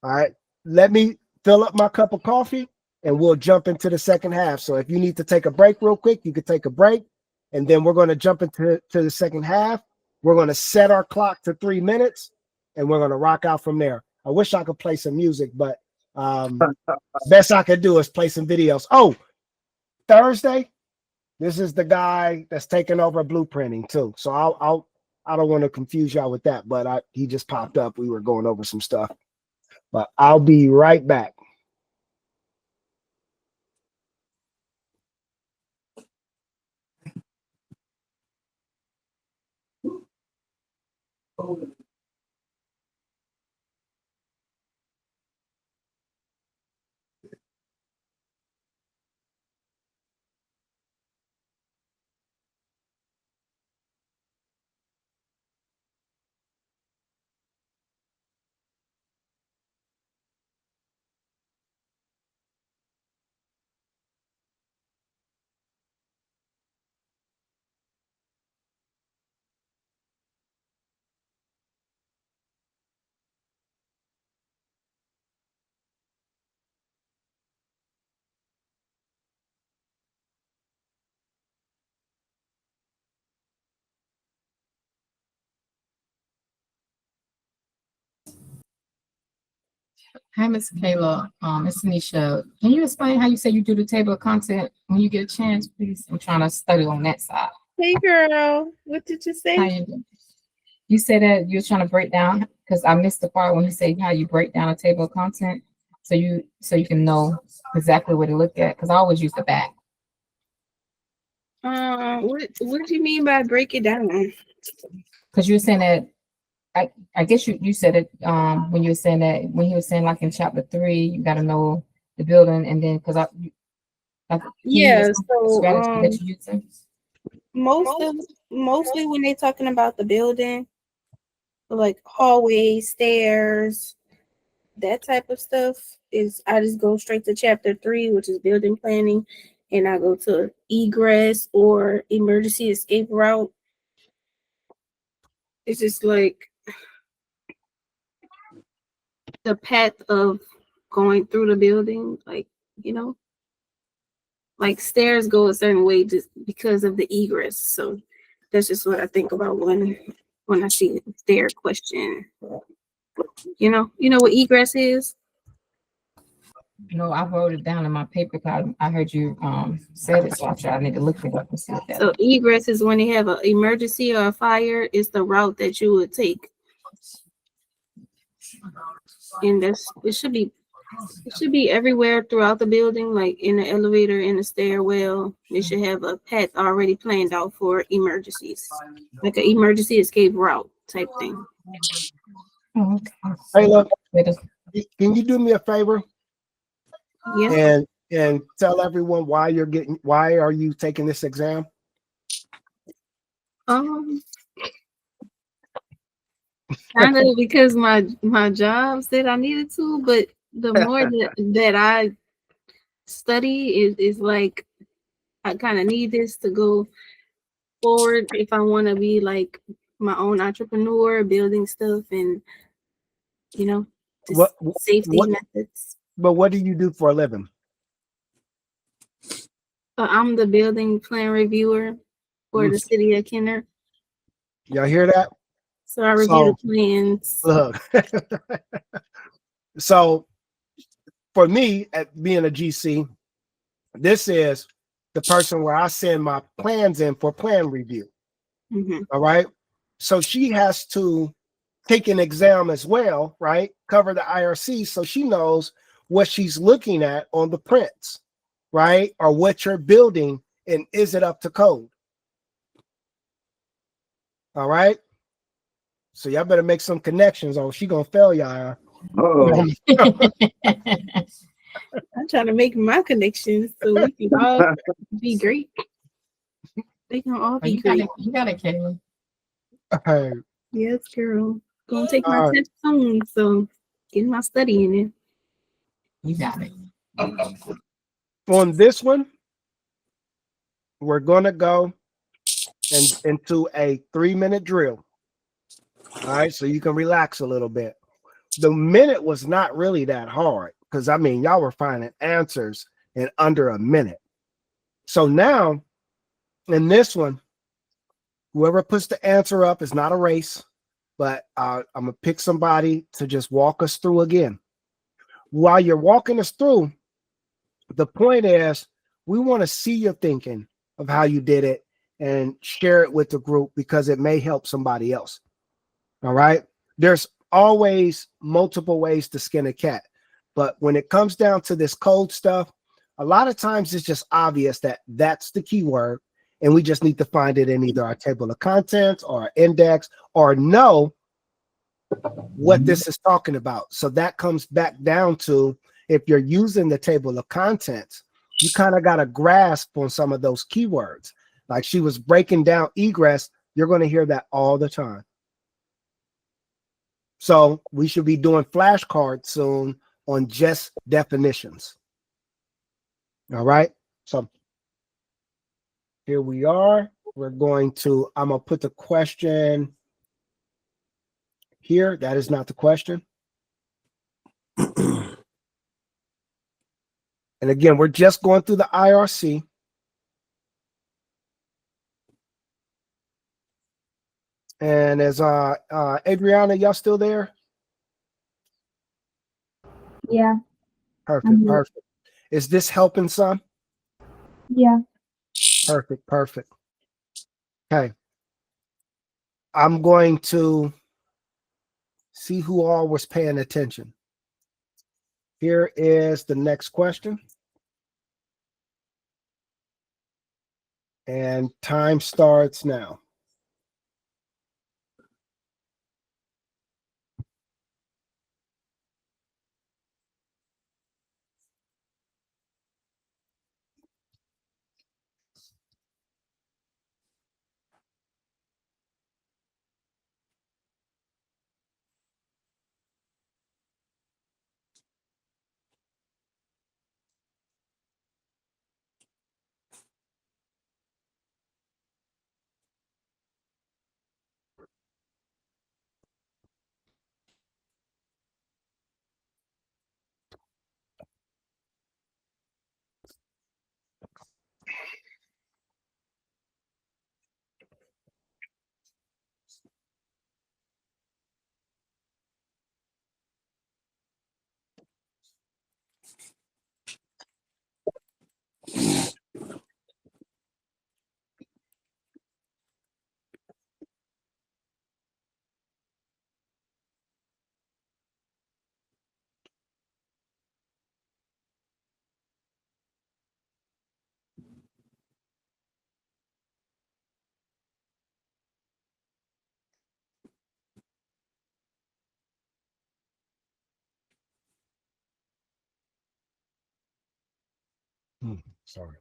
All right. Let me fill up my cup of coffee and we'll jump into the second half. So if you need to take a break real quick, you could take a break. And then we're going to jump into the second half. We're going to set our clock to 3 minutes and we're going to rock out from there. I wish I could play some music, but best I could do is play some videos. Oh, Thursday, this is the guy that's taking over blueprinting too. So I don't want to confuse y'all with that, but he just popped up. We were going over some stuff, but I'll be right back. Hi, Miss Kayla. It's Tanisha. Can you explain how you say you do the table of content when you get a chance, please? I'm trying to study on that side. Hey girl, what did you say? How you do? You said that you're trying to break down, because I missed the part when you say how you break down a table of content, so you can know exactly what to look at. Because I always use the back. What do you mean by break it down? Because you were saying that. I guess you said it when you were saying that, when he was saying like in chapter 3, you got to know the building, and then because Yeah, so that you using? mostly when they're talking about the building, like hallways, stairs, that type of stuff, is I just go straight to chapter 3, which is building planning, and I go to egress or emergency escape route. It's just like the path of going through the building, like, like stairs go a certain way just because of the egress. So that's just what I think about when I see stair question. You know what egress is? No, I wrote it down in my paper because I heard you said it, so I need to look it up and see what that So egress is when they have an emergency or a fire, is the route that you would take. And it should be everywhere throughout the building, like in the elevator, in the stairwell. They should have a path already planned out for emergencies, like an emergency escape route type thing. Oh, okay. Hey, look, can you do me a favor? Yeah. And tell everyone why are you taking this exam? Kind of because my job said I needed to, but the more that I study is like I kind of need this to go forward if I want to be like my own entrepreneur, building stuff and just What safety what methods. but what do you do for a living? I'm the building plan reviewer for the city of Kenner. Y'all hear that? So I review the plans. Look. So for me, at being a GC, this is the person where I send my plans in for plan review. All right. So she has to take an exam as well, right? Cover the IRC so she knows what she's looking at on the prints, right? Or what you're building and is it up to code? All right. So y'all better make some connections or she gonna fail y'all. Oh, I'm trying to make my connections so we can all be great. They can all be great. You got it, Kayla. Yes, girl. Gonna take my All right. test soon, so getting my study in it. You got it. On this one, we're gonna go into a 3-minute drill. All right, so you can relax a little bit. The minute was not really that hard because I mean y'all were finding answers in under a minute. So now in this one, whoever puts the answer up is not a race, but I'm gonna pick somebody to just walk us through again. While you're walking us through, the point is we want to see your thinking of how you did it and share it with the group because it may help somebody else. All right. There's always multiple ways to skin a cat. But when it comes down to this code stuff, a lot of times it's just obvious that that's the keyword. And we just need to find it in either our table of contents or our index or know what this is talking about. So that comes back down to if you're using the table of contents, you kind of got a grasp on some of those keywords. Like she was breaking down egress. You're going to hear that all the time. So we should be doing flashcards soon on just definitions. All right. So here we are. We're going to, I'm going to put the question here. That is not the question. And again, we're just going through the IRC. And as Adriana, y'all still there? Yeah. Perfect, perfect. Is this helping some? Yeah. Perfect, perfect. Okay. I'm going to see who all was paying attention. Here is the next question. And time starts now. Sorry.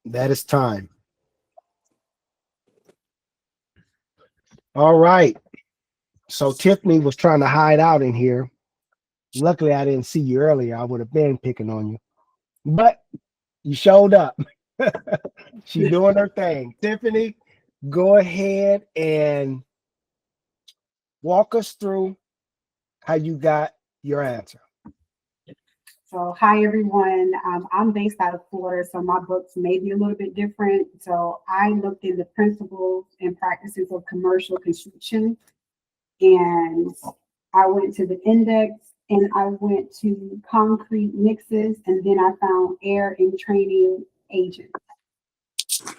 That is time. All right. So Tiffany was trying to hide out in here. Luckily, I didn't see you earlier. I would have been picking on you, but you showed up. She's doing her thing. Tiffany, go ahead and walk us through how you got your answer. So, hi everyone. I'm based out of Florida, so my books may be a little bit different. So, I looked in the principles and practices of commercial construction, and I went to the index and I went to concrete mixes, and then I found air and training agents.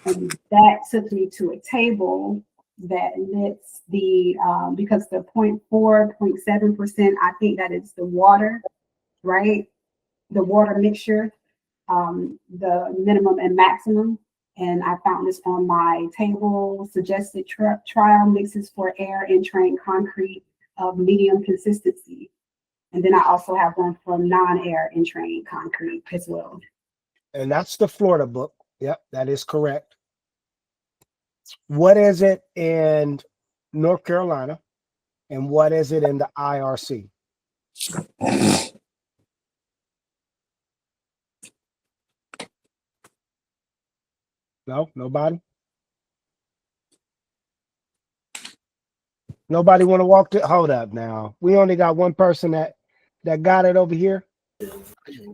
And that took me to a table that lists the, because the 0.4, 0.7%, I think that is the water, right? The water mixture, the minimum and maximum. And I found this on my table, suggested trial mixes for air and train concrete of medium consistency. And then I also have one for non-air and train concrete as well. And that's the Florida book. Yep, that is correct. What is it in North Carolina? And what is it in the IRC? No, nobody? Nobody want to walk to, hold up now. We only got one person that got it over here.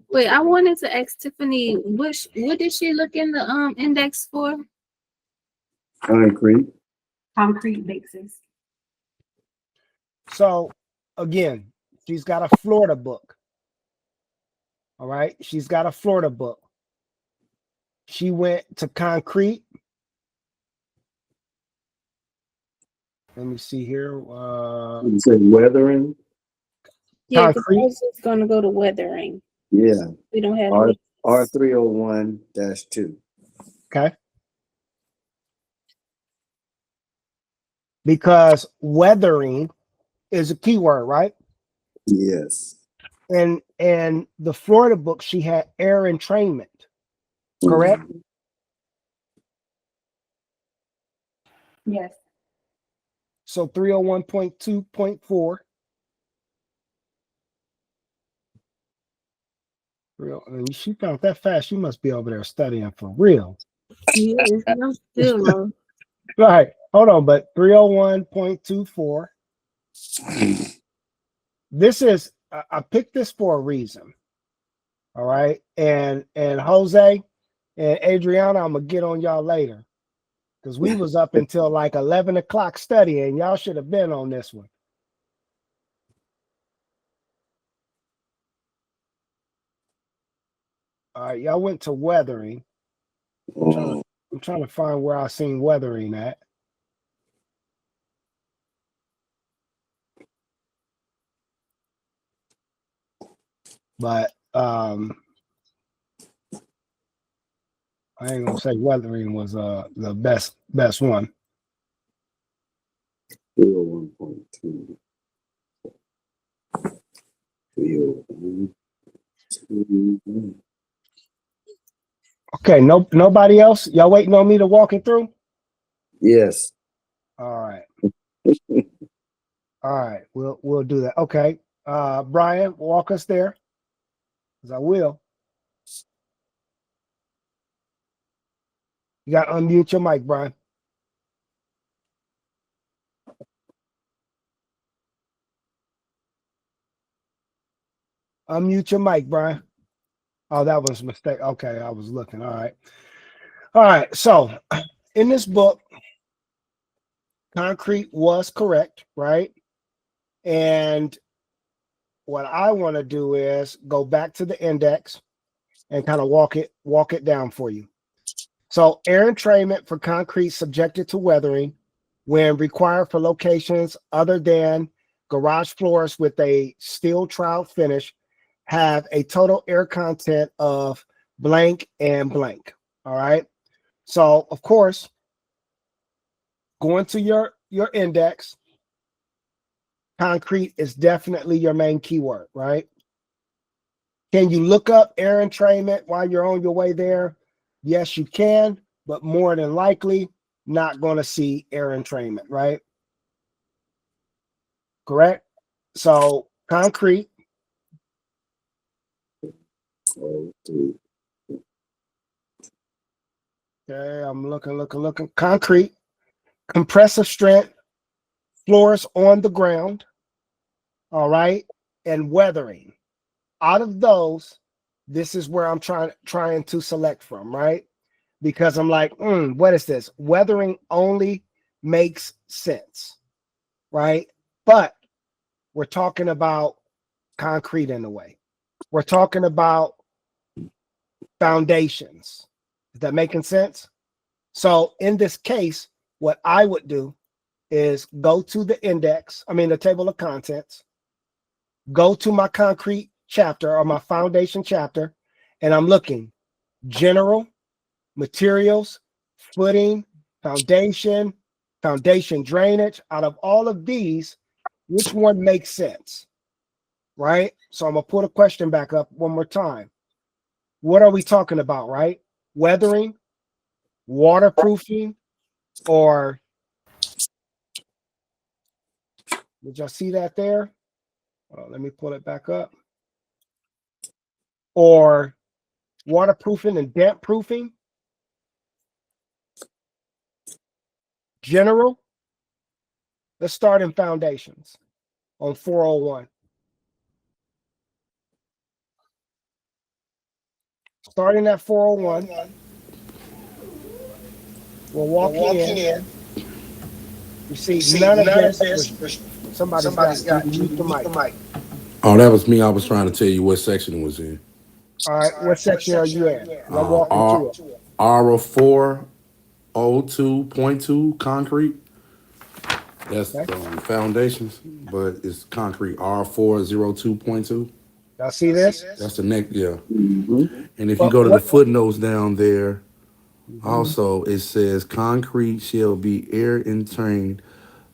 Wait, I wanted to ask Tiffany, what did she look in the index for? Concrete. Concrete mixes. So again, she's got a Florida book. All right, she's got a Florida book. She went to concrete. Let me see here. You said weathering? Yeah, because I Concrete. was just gonna go to weathering. Yeah. We don't have R301-2. Okay. Because weathering is a keyword, right? Yes. And the Florida book, she had air entrainment, correct? Yes. So 301.2.4. And she found that fast. She must be over there studying for real. Yes, I'm still low. Right. Hold on, but 301.24. This is, I picked this for a reason. All right. And Jose and Adriana, I'm gonna get on y'all later. Because we was up until like 11 o'clock studying. Y'all should have been on this one. All right, y'all went to weathering. I'm trying to find where I seen weathering at. But I ain't gonna say weathering was the best one. 301.2. 301. Mhm. Okay, nobody else? Y'all waiting on me to walk it through? Yes. All right. All right, we'll do that. Okay. Brian, walk us there. Because I will. You got to unmute your mic, Brian. Unmute your mic, Brian. Oh, that was a mistake. Okay, I was looking. All right. All right. So in this book, concrete was correct, right? And what I want to do is go back to the index and kind of walk it down for you. So air entrainment for concrete subjected to weathering when required for locations other than garage floors with a steel trowel finish have a total air content of blank and blank. All right. So of course, going to your index, concrete is definitely your main keyword, right? Can you look up air entrainment while you're on your way there? Yes, you can, but more than likely not going to see air entrainment, right? Correct? So concrete. Okay, I'm looking. Concrete, compressive strength, floors on the ground, all right, and weathering. Out of those, this is where I'm trying to select from, right? Because I'm like, what is this? Weathering only makes sense, right? But we're talking about concrete in a way. We're talking about foundations. Is that making sense? So in this case, what I would do is go to the index, the table of contents, go to my concrete chapter or my foundation chapter, and I'm looking general, materials, footing, foundation drainage. Out of all of these, which one makes sense? Right? So I'm going to put a question back up one more time. What are we talking about, right? Weathering, waterproofing, or did y'all see that there? Let me pull it back up. Or waterproofing and damp proofing, general. Let's start in foundations on 401. Starting at 401, we're walking in. You see, none of this. Somebody's got mute the mic. Oh, that was me. I was trying to tell you what section it was in. All right, what section are you in? I'm walking through it. R402.2 concrete. That's foundations, but it's concrete. R402.2. Y'all see this? That's the next, yeah. Mhm. And if you go to the footnotes down there, also it says concrete shall be air entrained.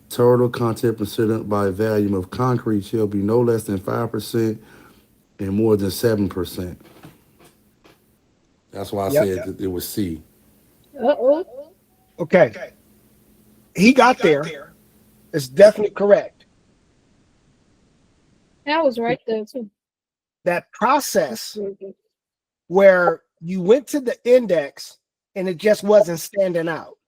Total content percent by volume of concrete shall be no less than 5% and more than 7%. That's why I said that it was C. Okay. He got there. It's definitely correct. That was right there too. That process where you went to the index and it just wasn't standing out.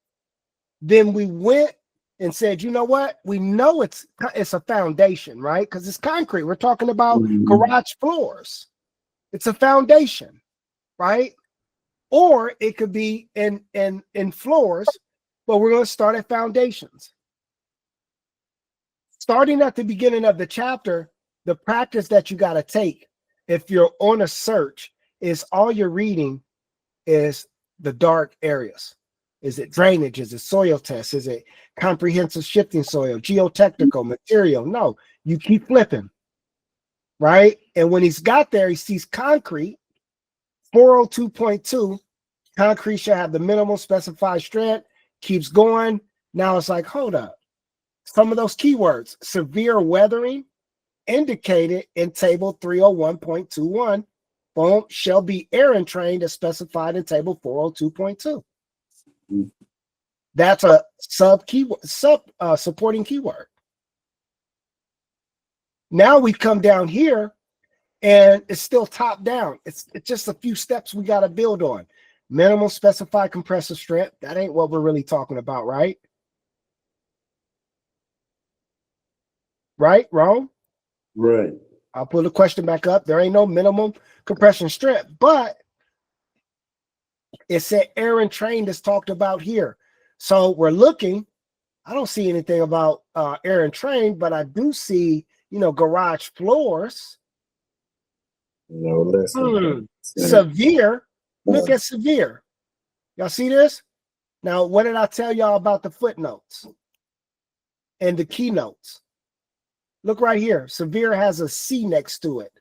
Then we went and said, you know what? We know it's a foundation, right? Because it's concrete. We're talking about garage floors. It's a foundation, right? Or it could be in floors, but we're going to start at foundations. Starting at the beginning of the chapter, the practice that you got to take if you're on a search is all you're reading is the dark areas. Is it drainage? Is it soil test? Is it comprehensive shifting soil, geotechnical material? No, you keep flipping, right? And when he's got there, he sees concrete, 402.2, concrete shall have the minimal specified strength, keeps going. Now it's like, hold up. Some of those keywords, severe weathering, indicated in table 301.21 foam shall be air entrained as specified in table 402.2. That's a supporting keyword. Now we come down here and it's still top down. It's just a few steps we got to build on. Minimum specified compressive strength. That ain't what we're really talking about, right? Right? Wrong? Right. I'll put the question back up. There ain't no minimum compression strength, but it said air and train that's talked about here. So we're looking. I don't see anything about air and train, but I do see, garage floors. No less. Severe. Look at severe. Y'all see this? Now, what did I tell y'all about the footnotes and the keynotes? Look right here. Severe has a C next to it.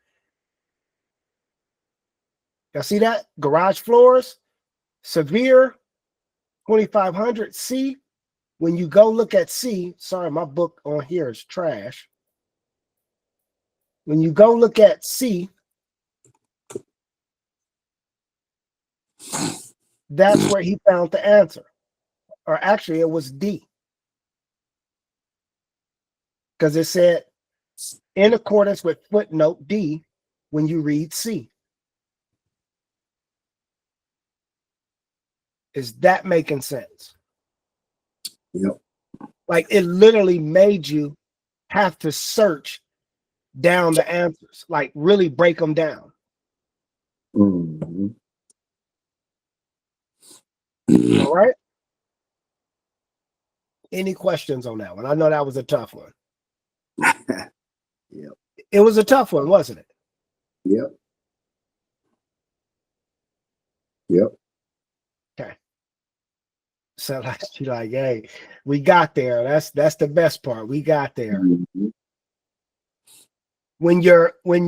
Y'all see that? Garage floors, severe, 2500 C. When you go look at C, sorry, my book on here is trash. When you go look at C, that's where he found the answer. Or actually, it was D. Because it said, in accordance with footnote D, when you read C. Is that making sense? Yep. Like it literally made you have to search down the answers, like really break them down. Mm-hmm. All right. Any questions on that one? I know that was a tough one. Yep. It was a tough one, wasn't it? Yep. Yep. Okay. So like, hey, we got there. That's the best part. We got there. Mm-hmm. When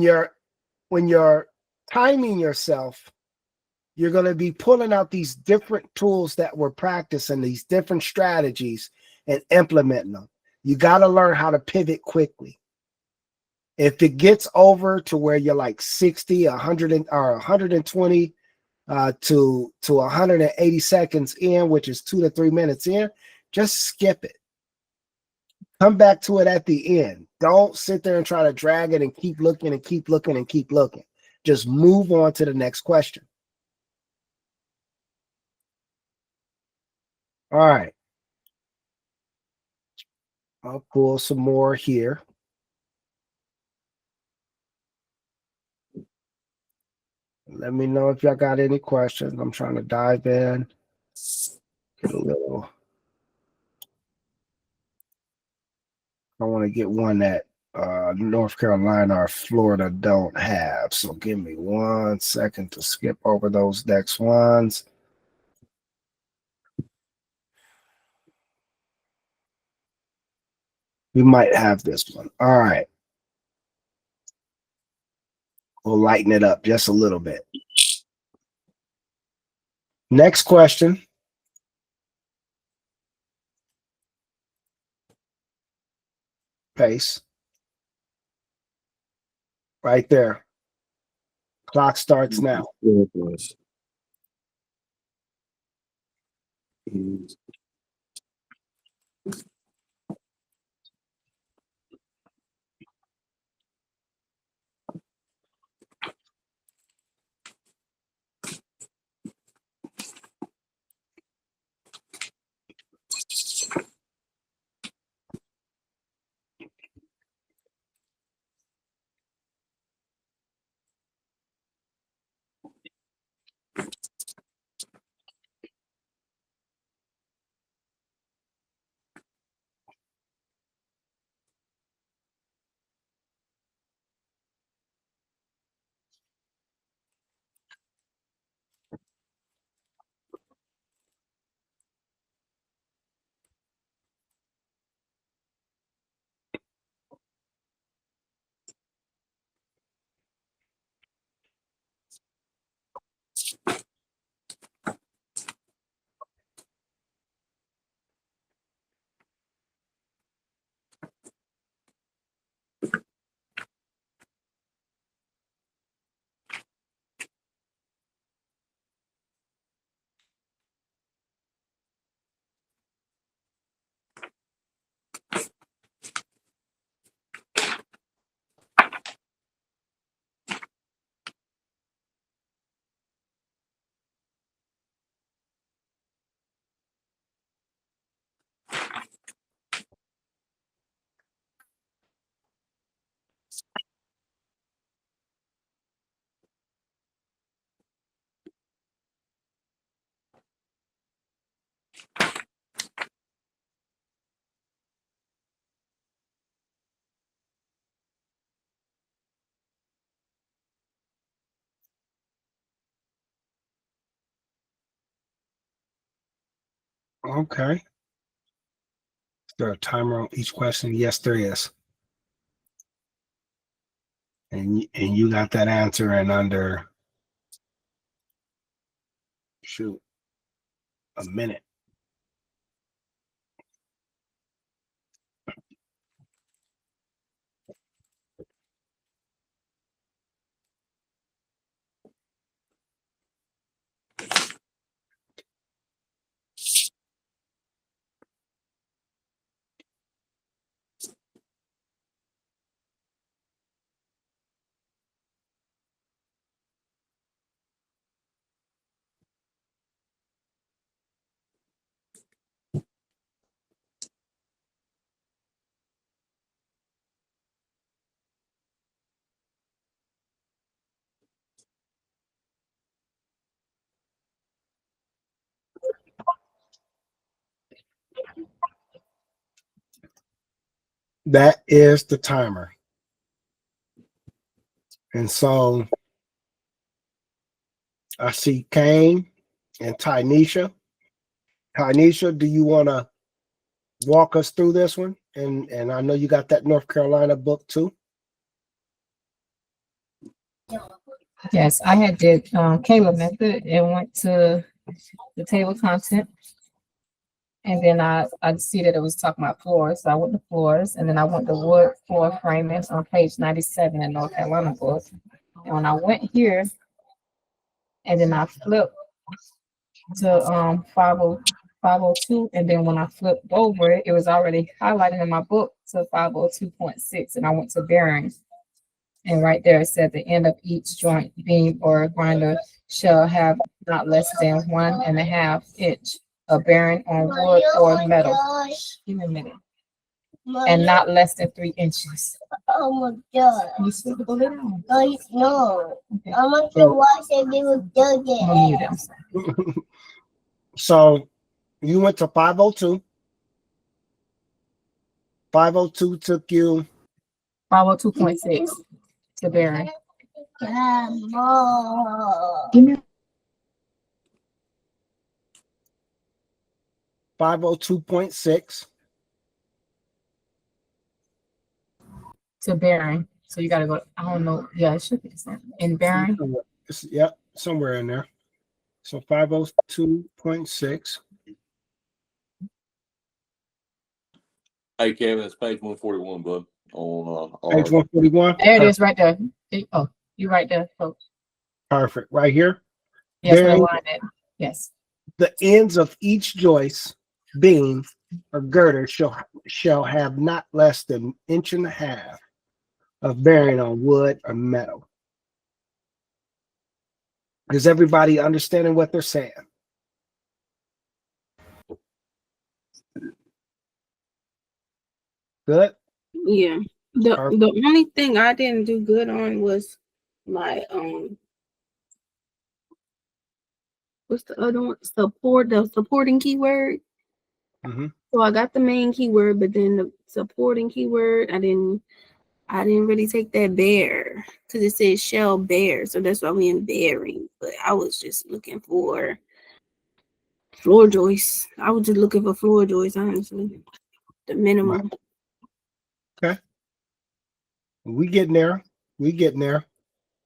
you're timing yourself, you're going to be pulling out these different tools that we're practicing, these different strategies, and implementing them. You got to learn how to pivot quickly. If it gets over to where you're like 60, 100, or 120 to 180 seconds in, which is 2 to 3 minutes in, just skip it. Come back to it at the end. Don't sit there and try to drag it and keep looking and keep looking and keep looking. Just move on to the next question. All right. I'll pull some more here. Let me know if y'all got any questions. I'm trying to dive in. Get a little. I want to get one that North Carolina or Florida don't have. So give me 1 second to skip over those next ones. We might have this one. All right. We'll lighten it up just a little bit. Next question. Pace. Right there. Clock starts now. Okay. Is there a timer on each question? Yes, there is. And you got that answer in under, shoot, a minute. That is the timer. And so I see Kane and Tynesha. Tynesha, do you want to walk us through this one? And I know you got that North Carolina book too. Yes, I had did Kayla method and went to the table content. And then I see that it was talking about floors. So I went to floors, and then I went to wood floor framing on page 97 in North Carolina book. And when I went here, and then I flipped to 502, and then when I flipped over it, it was already highlighted in my book to 502.6, and I went to bearings. And right there it said the end of each joint, beam, or grinder shall have not less than 1.5 inch of bearing on wood or metal. Give me a minute. And not less than 3 inches. Oh my God. You still go down. No. Okay. I'm not sure why I said they would do I'm that. gonna mute them. So you went to 502. 502 took you 502.6 to bearing. Mom. Give me 502.6. to bearing. So you gotta go, I don't know. Yeah, it should be the same. In bearing. Yep, somewhere in there. So 502.6. Hey, Kevin, it's page 141, bud. On Page 141. There it is right there. Oh, you right there, folks. Perfect. Right here. Yes, Bearing. align it. Yes. The ends of each joist, beam, or girder shall have not less than 1.5 inches of bearing on wood or metal. Is everybody understanding what they're saying? Good. Yeah. The only thing I didn't do good on was my what's the other one? The supporting keyword. Mm-hmm. So I got the main keyword, but then the supporting keyword, I didn't really take that bear because it says shell bear. So that's why we in bearing. But I was just looking for floor joists. I was just looking for floor joists, honestly. The minimum. Okay. We getting there.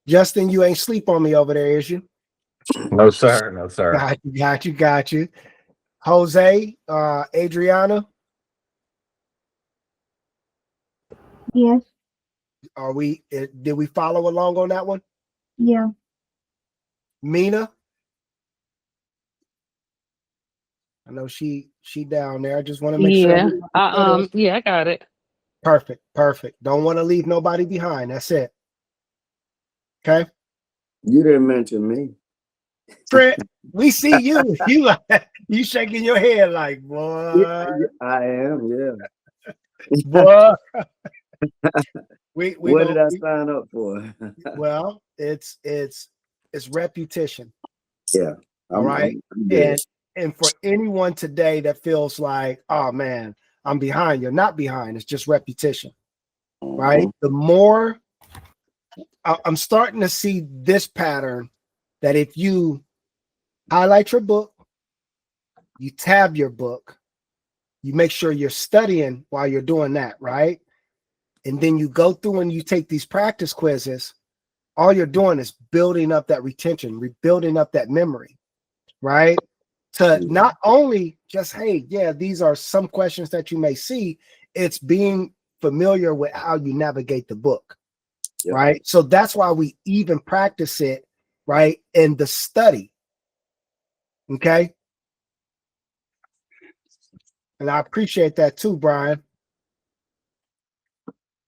Justin, you ain't sleep on me over there, is you? No, sir. No, sir. Got you. Jose, Adriana, Yes. did we follow along on that one? Yeah. Mina, I know she down there. I just want to make sure. I got it. Perfect. Don't want to leave nobody behind. That's it. Okay. You didn't mention me. Trent, we see you. You shaking your head like, boy. I am, yeah. Boy. What did I sign up for? Well, it's repetition. Yeah. All right. And for anyone today that feels like, oh man, I'm behind, you're not behind. It's just repetition. Right. The more I'm starting to see this pattern, that if you highlight your book, you tab your book, you make sure you're studying while you're doing that, right? And then you go through and you take these practice quizzes. All you're doing is building up that retention, rebuilding up that memory, right? To not only just, hey, yeah, these are some questions that you may see, it's being familiar with how you navigate the book, right? So that's why we even practice it, right, in the study, okay? And I appreciate that too, Brian.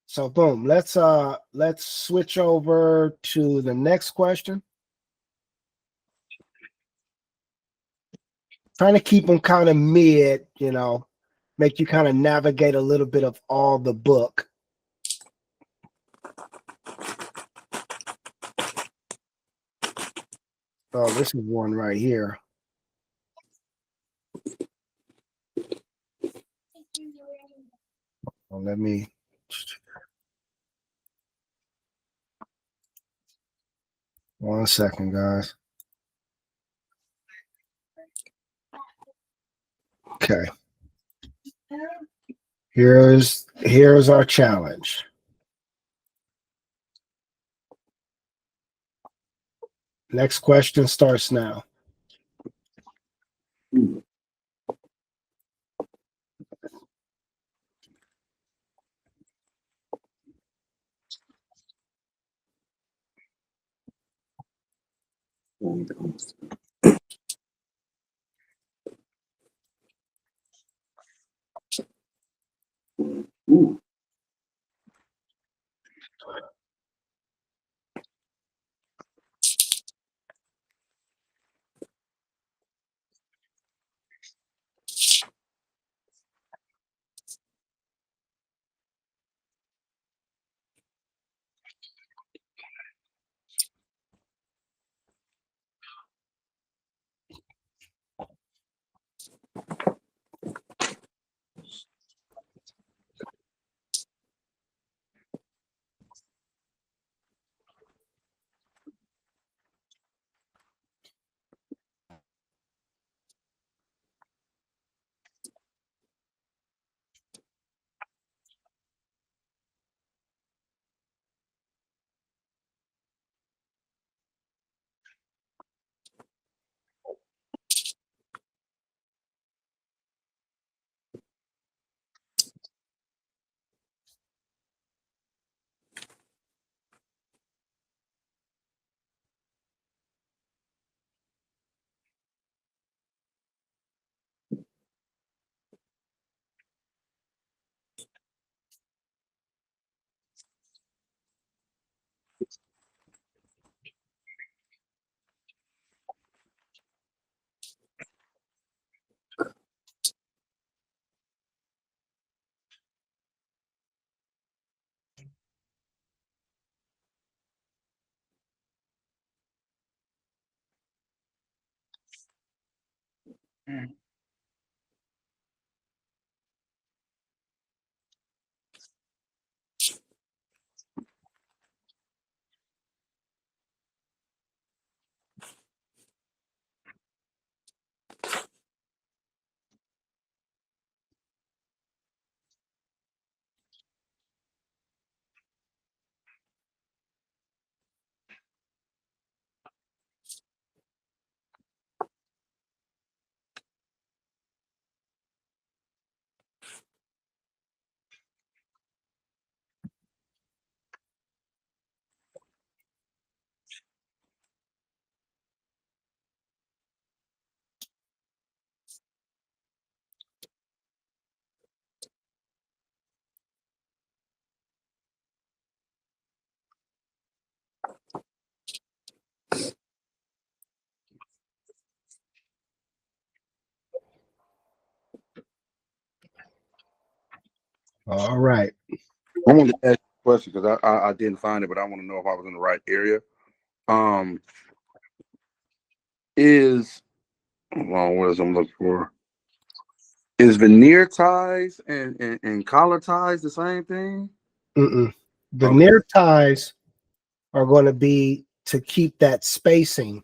So boom, let's switch over to the next question. Trying to keep them kind of mid, you know, make you kind of navigate a little bit of all the book. Oh, this is one right here. Well, let me. One second, guys. Okay. Here's our challenge. Next question starts now. All right. I want to ask you a question because I didn't find it, but I want to know if I was in the right area. Is hold on, what is I'm looking for? Is veneer ties and collar ties the same thing? Veneer ties are going to be to keep that spacing,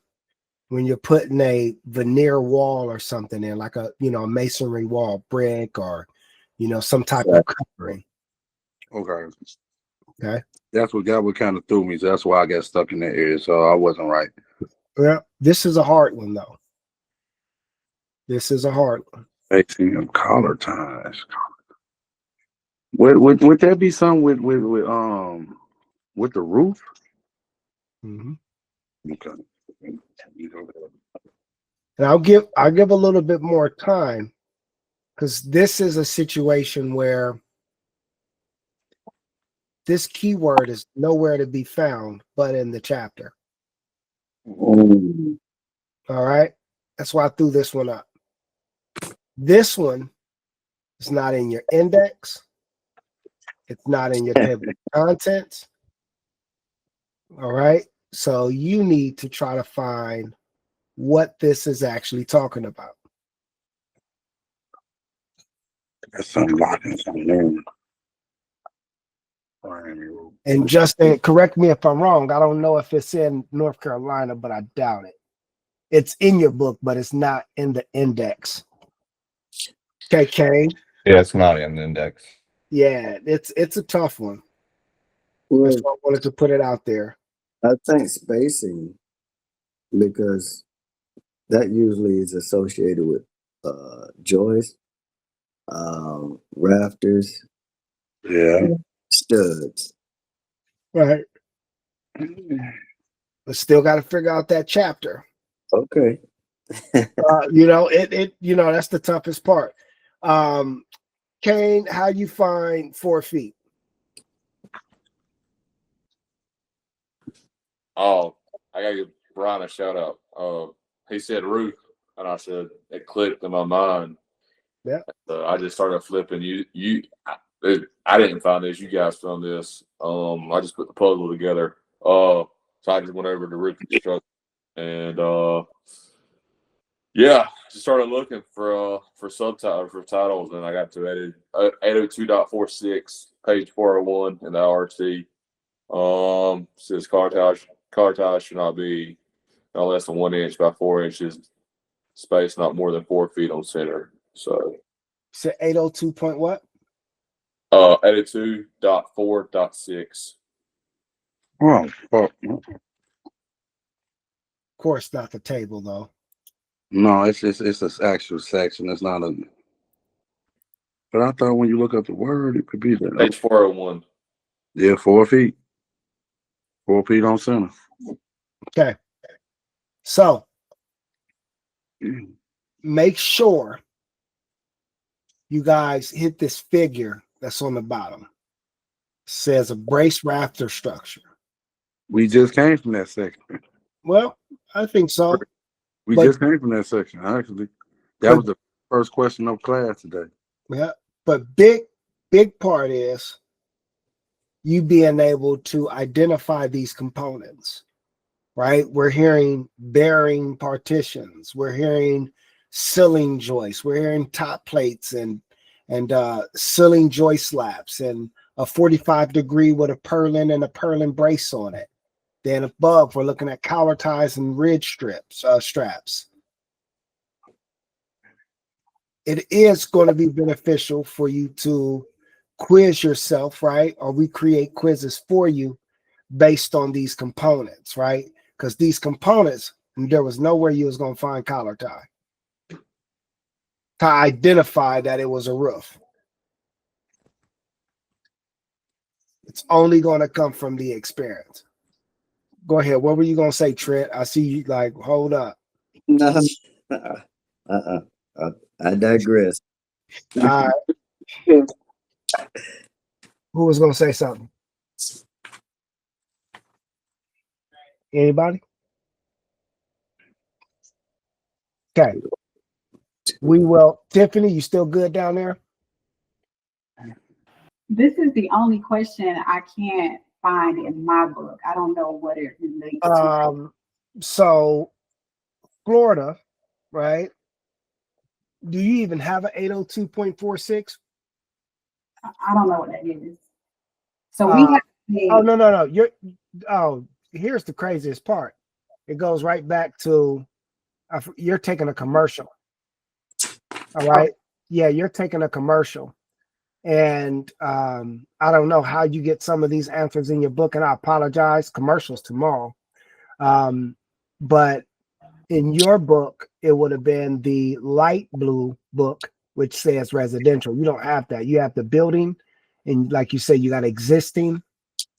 when you're putting a veneer wall or something in, like a masonry wall, brick, or some type of covering. Okay. Okay. That's what kind of threw me. So that's why I got stuck in that area. So I wasn't right. Well, this is a hard one though. This is a hard one. Facing of collar ties. Would there be some with the roof? Mm-hmm. Okay. And I'll give a little bit more time, because this is a situation where this keyword is nowhere to be found but in the chapter. Mm. All right. That's why I threw this one up. This one is not in your index. It's not in your table of contents. All right. So you need to try to find what this is actually talking about. That's something locking something in. And Justin, correct me if I'm wrong. I don't know if it's in North Carolina, but I doubt it. It's in your book, but it's not in the index. Okay. Yeah, it's not in the index. Yeah, it's a tough one. Well, That's why I wanted to put it out there. I think spacing, because that usually is associated with joists, rafters, Yeah. studs. Right. But still got to figure out that chapter. Okay. That's the toughest part. Kane, how you find 4 feet? Oh, I gotta give Brian a shout out. He said roof, and I said it clicked in my mind. Yeah. I just started flipping. I didn't find this. You guys found this. I just put the puzzle together. So I just went over to roof construction, and yeah, just started looking for subtitles for titles, and I got to 802.46, page 401 in the IRC. Says car tires should not be no less than 1 inch by 4 inches, space not more than 4 feet on center. So, So 802 point what? 82.4.6. Oh, fuck. Of course, not the table though. No, it's an actual section. It's not a. But I thought when you look up the word, it could be that. Page 401. Yeah, 4 feet. 4 feet on center. Okay. So make sure you guys hit this figure that's on the bottom. It says a brace rafter structure. We just came from that section. Well, I think so. We just came from that section, actually. That was the first question of class today. Yeah. But big part is you being able to identify these components, right? We're hearing bearing partitions. We're hearing ceiling joists. We're hearing top plates and ceiling joist slabs and a 45-degree with a purlin and a purlin brace on it. Then above, we're looking at collar ties and ridge straps. It is going to be beneficial for you to quiz yourself, right? Or we create quizzes for you based on these components, right? Because these components, there was nowhere you was going to find collar tie to identify that it was a roof. It's only going to come from the experience. Go ahead. What were you going to say, Trent? I see you like, hold up. No. I digress. All right. Who was going to say something? Anybody? Okay. We will. Tiffany, you still good down there? This is the only question I can't find in my book. I don't know what it relates to. So Florida, right? Do you even have an 802.46? I don't know what that is. So we have no. Here's the craziest part. It goes right back to You're taking a commercial. All right. Yeah, you're taking a commercial. And I don't know how you get some of these answers in your book, and I apologize. Commercials tomorrow. But in your book, it would have been the light blue book, which says residential. You don't have that. You have the building, and like you said, you got existing,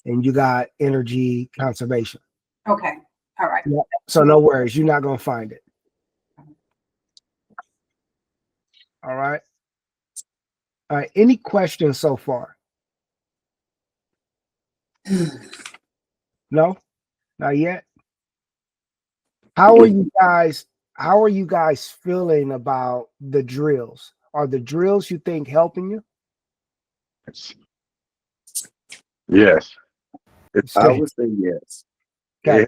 and you got energy conservation. Okay, all right. Yeah. So no worries, you're not gonna find it. All right. All right. Any questions so far? No, not yet. How are you guys? How are you guys feeling about the drills? Are the drills you think helping you? Yes. I would say yes. Okay.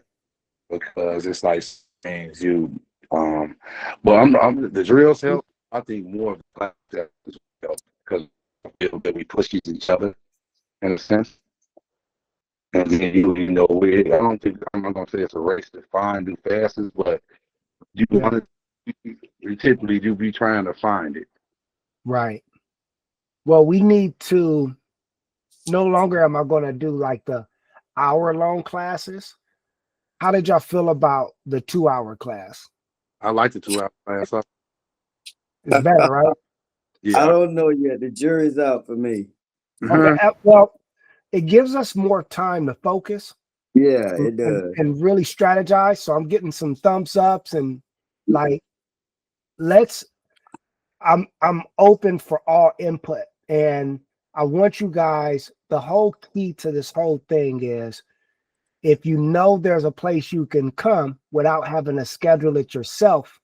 Because it's like things you but I'm the drills help. I think more of the class help because I feel that we push each other in a sense. And then you know I don't think I'm not gonna say it's a race to find the fastest, but you want to you typically do be trying to find it. Right. Well, we need to no longer am I gonna do like the hour-long classes. How did y'all feel about the 2-hour class? I like the 2-hour class. It's better, right? Yeah. I don't know yet. The jury's out for me. Okay. Well, it gives us more time to focus. Yeah, it does. And really strategize. So I'm getting some thumbs ups and like I'm open for all input. And I want you guys, the whole key to this whole thing is if you know there's a place you can come without having to schedule it yourself,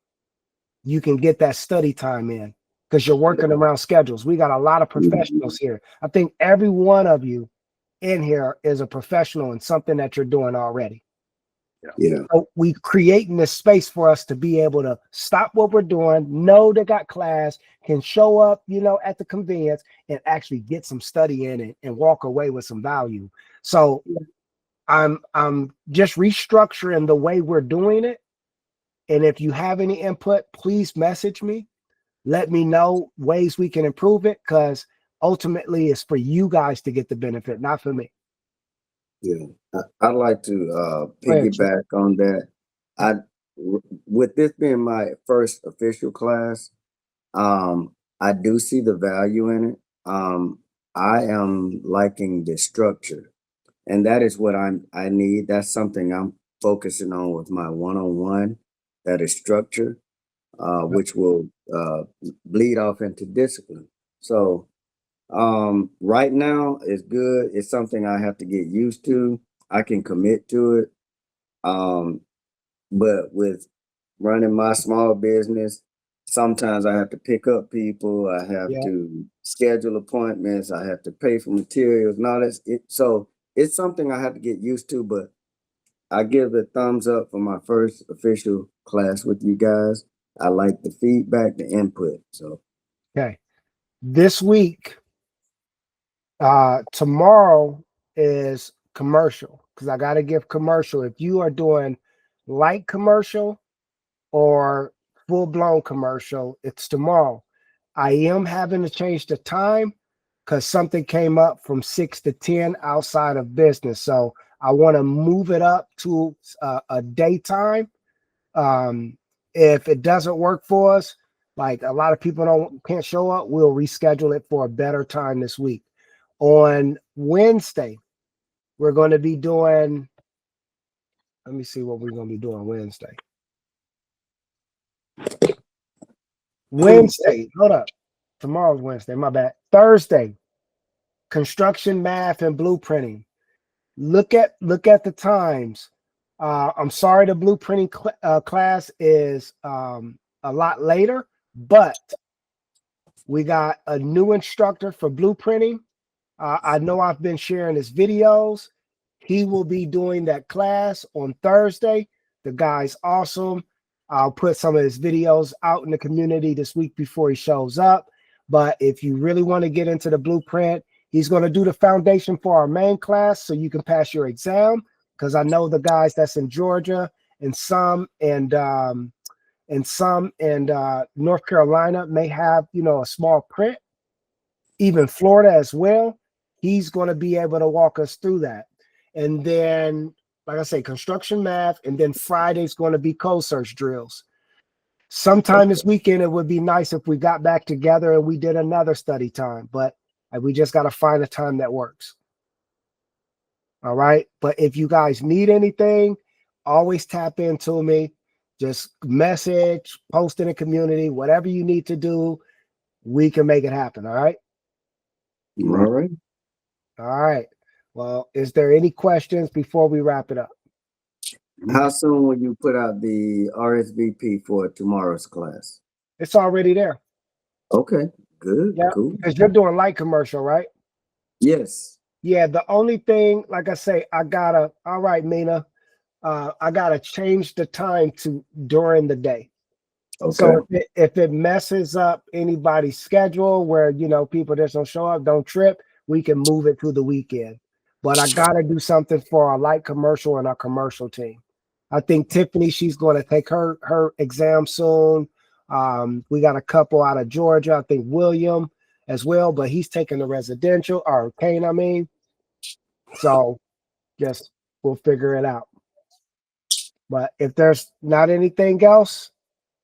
you can get that study time in because you're working around schedules. We got a lot of professionals here. I think every one of you in here is a professional in something that you're doing already. Yeah. So we creating this space for us to be able to stop what we're doing, know they got class, can show up, at the convenience and actually get some study in it and walk away with some value. So I'm just restructuring the way we're doing it. And if you have any input, please message me. Let me know ways we can improve it because ultimately it's for you guys to get the benefit, not for me. Yeah, I'd like to piggyback on that. With this being my first official class, I do see the value in it. I am liking the structure, and that is what I need. That's something I'm focusing on with my one-on-one. That is structure, which will bleed off into discipline. So right now it's good. It's something I have to get used to. I can commit to it. But with running my small business, sometimes I have to pick up people. I have to schedule appointments. I have to pay for materials and all that. So it's something I have to get used to, but I give a thumbs up for my first official class with you guys. I like the feedback, the input. So okay. This week, tomorrow is commercial because I got to give commercial. If you are doing light commercial or full-blown commercial, it's tomorrow. I am having to change the time because something came up from 6 to 10 outside of business. So I want to move it up to a daytime. If it doesn't work for us, like a lot of people can't show up, we'll reschedule it for a better time this week. On Wednesday, we're going to be doing, let me see what we're going to be doing Wednesday. Hold up. Tomorrow's Wednesday, my bad. Thursday, construction, math, and blueprinting. Look at the times. I'm sorry the blueprinting class is a lot later, but we got a new instructor for blueprinting. I know I've been sharing his videos. He will be doing that class on Thursday. The guy's awesome. I'll put some of his videos out in the community this week before he shows up. But if you really want to get into the blueprint, he's going to do the foundation for our main class so you can pass your exam. Because I know the guys that's in Georgia and some in and some in North Carolina may have, a small print, even Florida as well. He's going to be able to walk us through that. And then, like I say, construction math, and then Friday's going to be code search drills. Sometime this weekend, it would be nice if we got back together and we did another study time, but we just got to find a time that works. All right. But if you guys need anything, always tap into me. Just message, post in the community, whatever you need to do, we can make it happen. All right. All right. All right. Well, is there any questions before we wrap it up? How soon will you put out the RSVP for tomorrow's class? It's already there. Okay, good, Yeah, cool. because you're doing light commercial, right? Yes. Yeah, the only thing, like I say, all right, Mina, I gotta change the time to during the day. Okay. So if it messes up anybody's schedule where, people just don't show up, don't trip, we can move it to the weekend. But I gotta do something for our light commercial and our commercial team. I think Tiffany, she's going to take her exam soon. We got a couple out of Georgia. I think William as well, but he's taking the residential, or Kane, I mean. So just we'll figure it out. But if there's not anything else,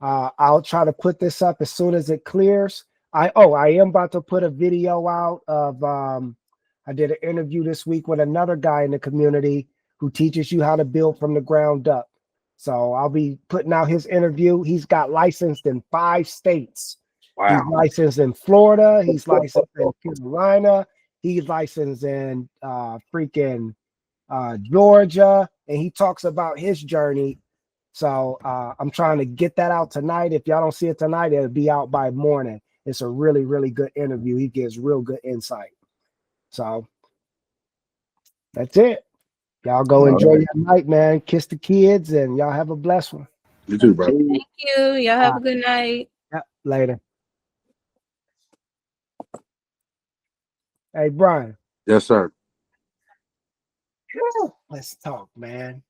I'll try to put this up as soon as it clears. I am about to put a video out of I did an interview this week with another guy in the community who teaches you how to build from the ground up. So I'll be putting out his interview. He's got licensed in 5 states. Wow. He's licensed in Florida. He's licensed in Carolina. He's licensed in Georgia. And he talks about his journey. So I'm trying to get that out tonight. If y'all don't see it tonight, it'll be out by morning. It's a really, really good interview. He gives real good insight. So that's it. Y'all go enjoy your night, man. Kiss the kids, and y'all have a blessed one. You too, bro. Thank you. Y'all have a good night. Yep, later. Hey, Brian. Yes, sir. Let's talk, man.